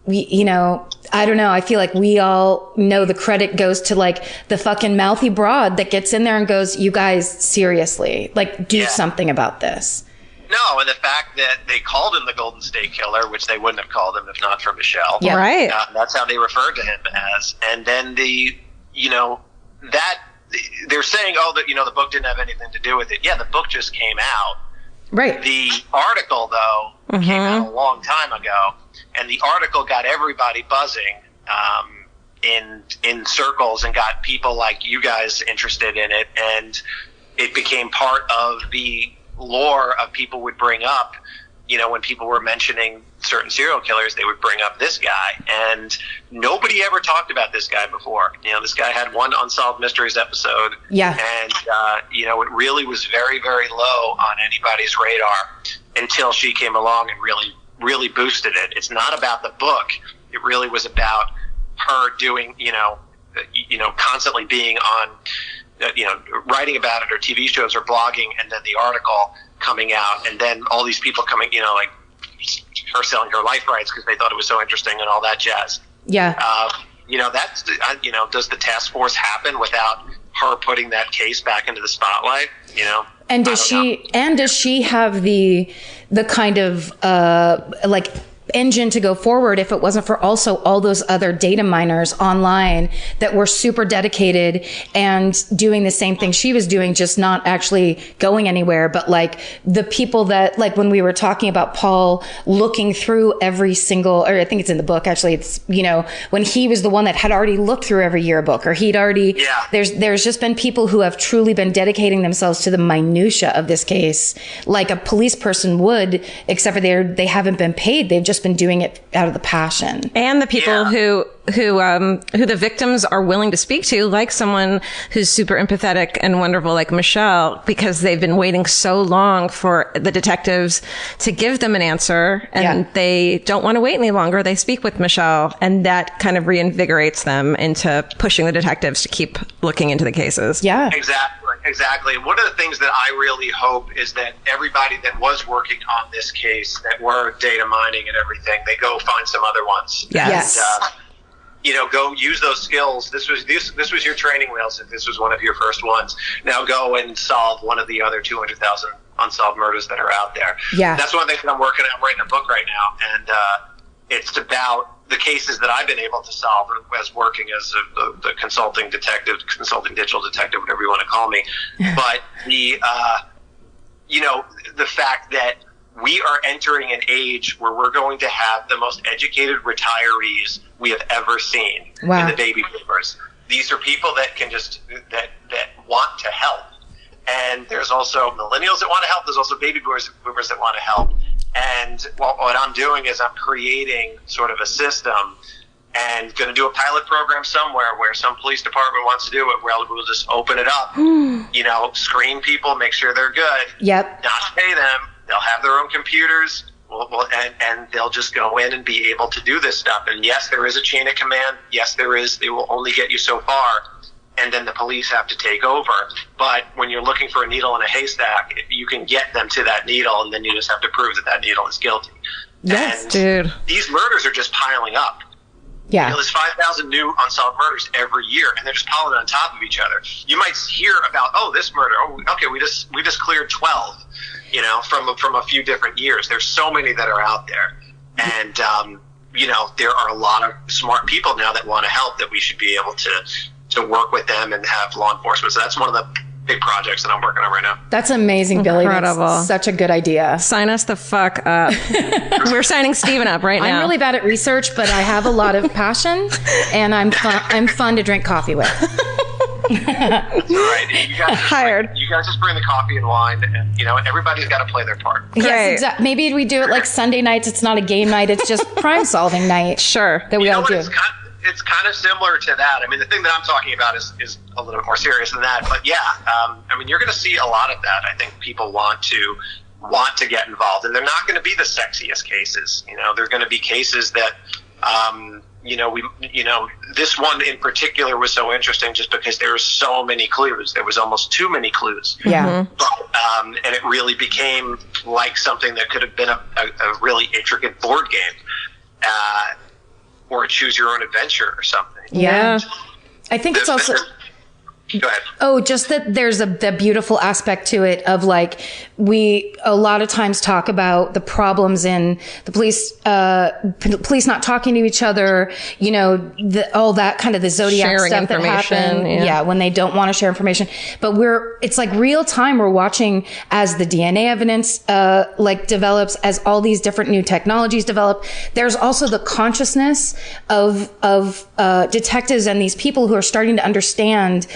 I don't know. I feel like we all know the credit goes to like the fucking mouthy broad that gets in there and goes, you guys, seriously, like do something about this. No, and the fact that they called him the Golden State Killer, which they wouldn't have called him if not for Michelle. Yeah. Right. That's how they referred to him as. And then they're saying, the book didn't have anything to do with it. Yeah, the book just came out. Right. The article, though, came out a long time ago, and the article got everybody buzzing in circles and got people like you guys interested in it, and it became part of the lore of people would bring up. When people were mentioning certain serial killers, they would bring up this guy, and nobody ever talked about this guy before. This guy had one Unsolved Mysteries episode, and it really was very, very low on anybody's radar until she came along and really, really boosted it. It's not about the book; it really was about her doing, constantly being on, writing about it or TV shows or blogging, and then the article coming out, and then all these people coming, like her selling her life rights because they thought it was so interesting and all that jazz. Yeah. That's, does the task force happen without her putting that case back into the spotlight? And does she have the kind of engine to go forward if it wasn't for also all those other data miners online that were super dedicated and doing the same thing she was doing, just not actually going anywhere. But like the people that, like when we were talking about Paul looking through every single, or I think it's in the book actually, it's, when he was the one that had already looked through every yearbook, or he'd already, there's just been people who have truly been dedicating themselves to the minutia of this case, like a police person would, except for they haven't been paid. They've just been doing it out of the passion. And the people who the victims are willing to speak to, like someone who's super empathetic and wonderful like Michelle, because they've been waiting so long for the detectives to give them an answer, and they don't want to wait any longer. They speak with Michelle, and that kind of reinvigorates them into pushing the detectives to keep looking into the cases. Yeah. Exactly. One of the things that I really hope is that everybody that was working on this case, that were data mining and everything, they go find some other ones. Yes. And, go use those skills. This was your training wheels. If this was one of your first ones, now go and solve one of the other 200,000 unsolved murders that are out there. Yeah. That's one thing that I'm working on. I'm writing a book right now, and it's about the cases that I've been able to solve as working as the consulting digital detective, whatever you want to call me. But the fact that we are entering an age where we're going to have the most educated retirees we have ever seen in the baby boomers. These are people that can that want to help. And there's also millennials that want to help. There's also baby boomers that want to help. And what I'm doing is I'm creating sort of a system and going to do a pilot program somewhere where some police department wants to do it, where we'll just open it up, screen people, make sure they're good, not pay them. They'll have their own computers, and they'll just go in and be able to do this stuff. And yes, there is a chain of command. Yes, there is. They will only get you so far, and then the police have to take over. But when you're looking for a needle in a haystack, you can get them to that needle, and then you just have to prove that needle is guilty. Yes, and dude. These murders are just piling up. Yeah. There's 5,000 new unsolved murders every year, and they're just piling on top of each other. You might hear about, this murder. Oh, okay, we just cleared 12, from a few different years. There's so many that are out there. And, there are a lot of smart people now that want to help, that we should be able to work with them and have law enforcement. So that's one of the big projects that I'm working on right now. That's amazing, Billy. Incredible. That's such a good idea. Sign us the fuck up. We're signing Steven up right now. I'm really bad at research, but I have a lot of passion, and I'm fun to drink coffee with. That's all right. You guys Hired. You guys just bring the coffee and wine, and everybody's got to play their part. Yes, exactly. Maybe we do it like Sunday nights. It's not a game night. It's just crime solving night. Sure. That we all do. It's kind of similar to that. I mean, the thing that I'm talking about is a little bit more serious than that. But yeah, you're going to see a lot of that. I think people want to get involved, and they're not going to be the sexiest cases. They're going to be cases that, this one in particular was so interesting just because there were so many clues. There was almost too many clues. Yeah. But, and it really became like something that could have been a really intricate board game. Or a choose your own adventure or something. Yeah. I think it's also... Go ahead. Oh, just that there's the beautiful aspect to it of like, we a lot of times talk about the problems in the police not talking to each other, all that kind of the Zodiac sharing stuff that happened. Yeah, when they don't want to share information. But it's like real time. We're watching as the DNA evidence, develops, as all these different new technologies develop. There's also the consciousness of detectives and these people who are starting to understand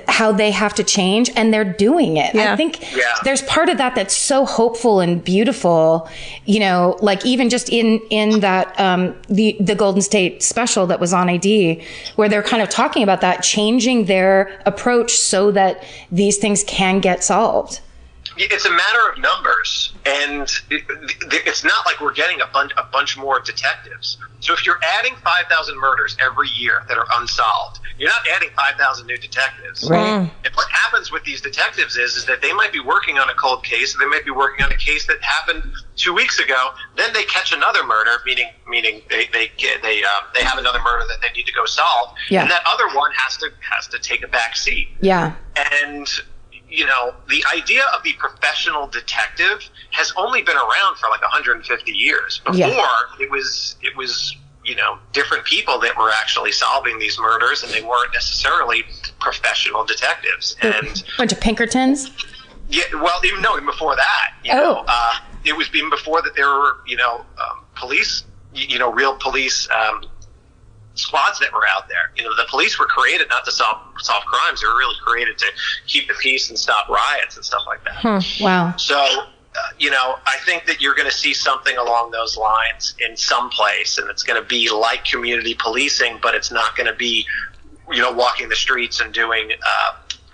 how they have to change, and they're doing it. Yeah. I think there's part of that that's so hopeful and beautiful, like even just in that, the Golden State special that was on AD, where they're kind of talking about that, changing their approach so that these things can get solved. It's a matter of numbers, and it's not like we're getting a bunch more detectives. So if you're adding 5,000 murders every year that are unsolved, you're not adding 5,000 new detectives. Right. And what happens with these detectives is that they might be working on a cold case, or they might be working on a case that happened 2 weeks ago. Then they catch another murder, meaning they have another murder that they need to go solve, and that other one has to take a back seat. Yeah. And the idea of the professional detective has only been around for like 150 years. Before, it was different people that were actually solving these murders, and they weren't necessarily professional detectives. And bunch of Pinkertons. Yeah, well, even before that, it was even before that there were police, real police. Squads that were out there. The police were created not to solve crimes. They were really created to keep the peace and stop riots and stuff like that. Wow. So, I think that you're going to see something along those lines in some place, and it's going to be like community policing, but it's not going to be, walking the streets and doing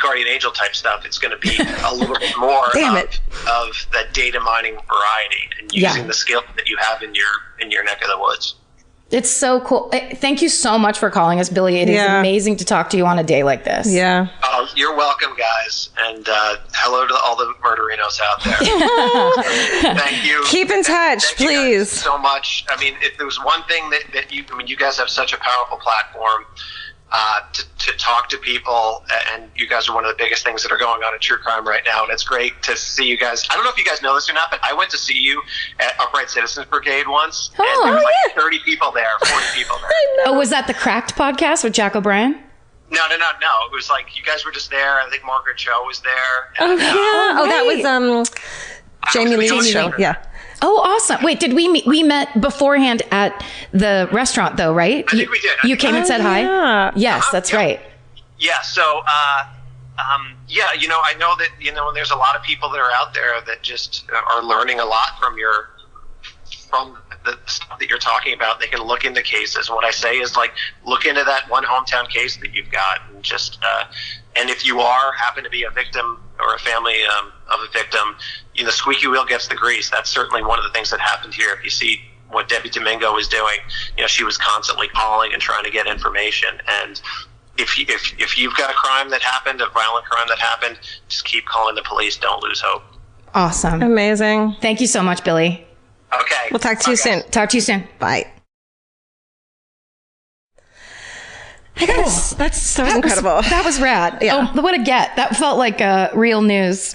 guardian angel type stuff. It's going to be a little bit more of the data mining variety and using the skill that you have in your neck of the woods. It's so cool. Thank you so much for calling us, Billy. It is amazing to talk to you on a day like this. Yeah. Oh, you're welcome, guys. And hello to all the murderinos out there. Thank you. Keep in touch, please. You guys so much. If there was one thing that you guys have such a powerful platform to talk to people, and you guys are one of the biggest things that are going on in true crime right now, and it's great to see you guys. I don't know if you guys know this or not, but I went to see you at Upright Citizens Brigade once, and there was like 30 people there, 40 people there. Oh, was that the Cracked podcast with Jack O'Brien? No. It was like you guys were just there. I think Margaret Cho was there. And, that was Jamie Lee's show. Yeah. Oh, awesome. Wait, did we meet? We met beforehand at the restaurant, though, right? I think we did. You came and said hi? Yes, that's right. Yeah, so, I know that, there's a lot of people that are out there that just are learning a lot from the stuff that you're talking about. They can look into cases. What I say is, look into that one hometown case that you've got, and just, and if you happen to be a victim or a family of a victim, squeaky wheel gets the grease. That's certainly one of the things that happened here. If you see what Debbie Domingo was doing, she was constantly calling and trying to get information. And if you've got a crime that happened, a violent crime that happened, just keep calling the police. Don't lose hope. Awesome. Amazing. Thank you so much, Billy. Okay. We'll talk to you soon. Talk to you soon. Bye. I guess that was incredible. That was rad. Yeah. Oh, what a get. That felt like a real news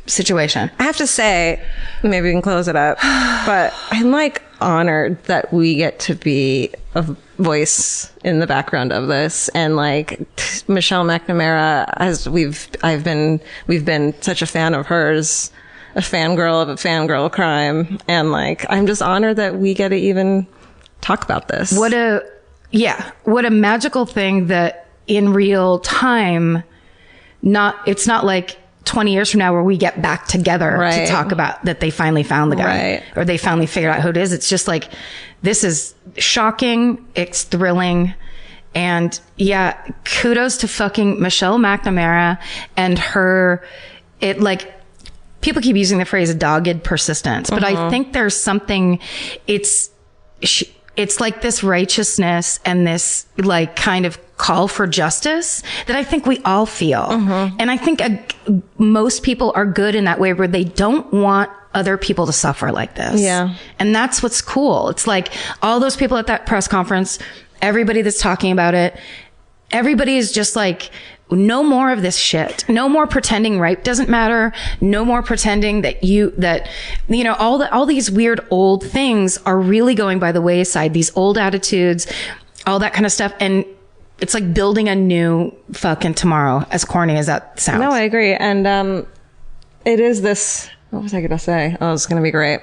situation. I have to say, maybe we can close it up, but I'm like honored that we get to be a voice in the background of this. And like Michelle McNamara, as we've been such a fan of hers, a fangirl of a fangirl crime. And like, I'm just honored that we get to even talk about this. What a magical thing that in real time, it's not like 20 years from now where we get back together to talk about that they finally found the guy or they finally figured out who it is. It's just like, this is shocking. It's thrilling. And yeah, kudos to fucking Michelle McNamara and people keep using the phrase dogged persistence, but I think there's something, it's like this righteousness and this like kind of call for justice that I think we all feel. And I think most people are good in that way where they don't want other people to suffer like this. Yeah. And that's what's cool. It's like all those people at that press conference, everybody that's talking about it, everybody is just like, no more of this shit. No more pretending rape doesn't matter. No more pretending that all these weird old things are really going by the wayside. These old attitudes, all that kind of stuff. And it's like building a new fucking tomorrow, as corny as that sounds. No, I agree. And it is this. What was I going to say? Oh, it's going to be great.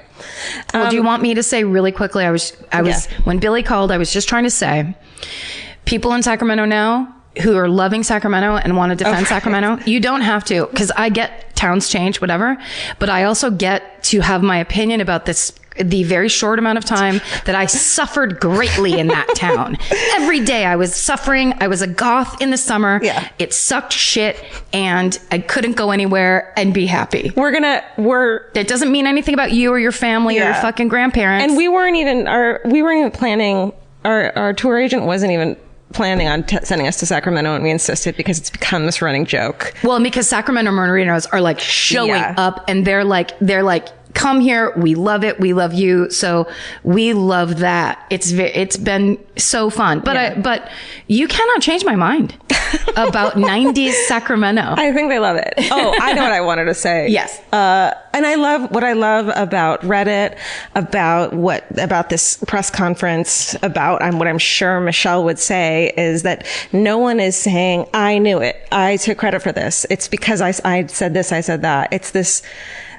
Well, do you want me to say really quickly? When Billy called, I was just trying to say, people in Sacramento now who are loving Sacramento and want to defend Sacramento, you don't have to, because I get towns change, whatever, but I also get to have my opinion about this, the very short amount of time that I suffered greatly in that town. Every day I was suffering. I was a goth in the summer. Yeah. It sucked shit and I couldn't go anywhere and be happy. It doesn't mean anything about you or your family or your fucking grandparents. And we weren't even planning, our tour agent wasn't even planning on sending us to Sacramento, and we insisted because it's become this running joke. Well, and because Sacramento Murderinos are like showing up and they're like, come here. We love it. We love you. So we love that. It's been so fun, but you cannot change my mind about 90s Sacramento. I think they love it. Oh, I know what I wanted to say. Yes. And I love about Reddit, about this press conference, about what I'm sure Michelle would say is that no one is saying, I knew it. I took credit for this. It's because I said this, I said that. It's this,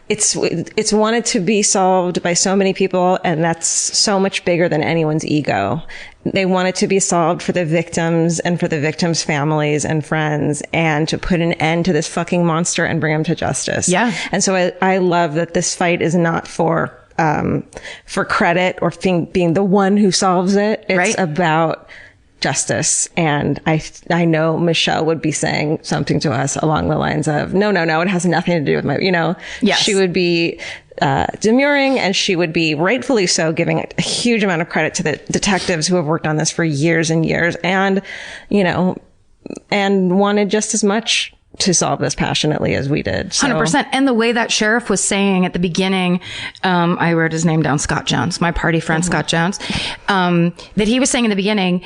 it's wanted to be solved by so many people, and that's so much bigger than anyone's ego. They want it to be solved for the victims and for the victims' families and friends, and to put an end to this fucking monster and bring them to justice. Yeah. And so I love that this fight is not for credit or being the one who solves it. It's about justice. And I know Michelle would be saying something to us along the lines of, no, it has nothing to do with she would be demurring, and she would be rightfully so giving a huge amount of credit to the detectives who have worked on this for years and years and wanted just as much to solve this passionately as we did. So. 100%. And the way that sheriff was saying at the beginning, I wrote his name down, Scott Jones, my party friend, Scott Jones, that he was saying in the beginning,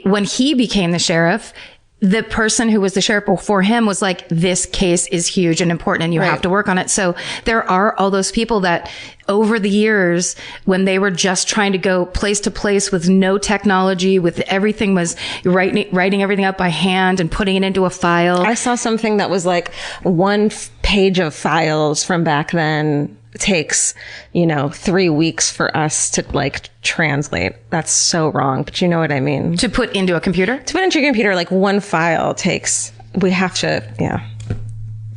when he became the sheriff, the person who was the sheriff before him was like, this case is huge and important and you have to work on it. So there are all those people that over the years, when they were just trying to go place to place with no technology, with everything was writing everything up by hand and putting it into a file. I saw something that was like one page of files from back then takes 3 weeks for us to like translate. That's so wrong, but you know what I mean. To put into a computer, like one file takes. We have to.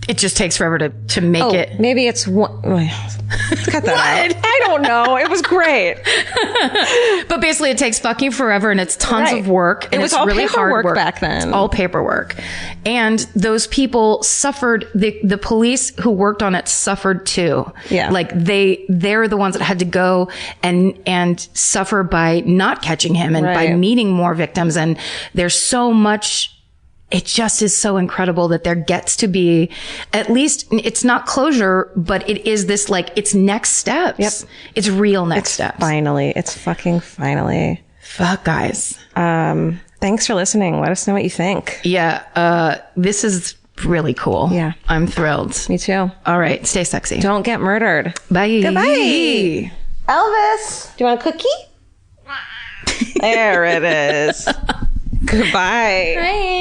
It just takes forever to make it. Maybe it's one. Cut that out. I don't know. It was great. But basically it takes fucking forever and it's tons of work. And it was all really hard work back then. It's all paperwork. And those people suffered, the police who worked on it suffered too. Yeah. Like they're the ones that had to go and suffer by not catching him and by meeting more victims. And there's so much. It just is so incredible that there gets to be, at least it's not closure, but it is this it's next steps. Yep. It's real next steps. Finally. It's fucking finally. Fuck, guys. Thanks for listening. Let us know what you think. Yeah. This is really cool. Yeah. I'm thrilled. Me too. All right. Stay sexy. Don't get murdered. Bye. Goodbye. Elvis, do you want a cookie? There it is. Goodbye. Bye.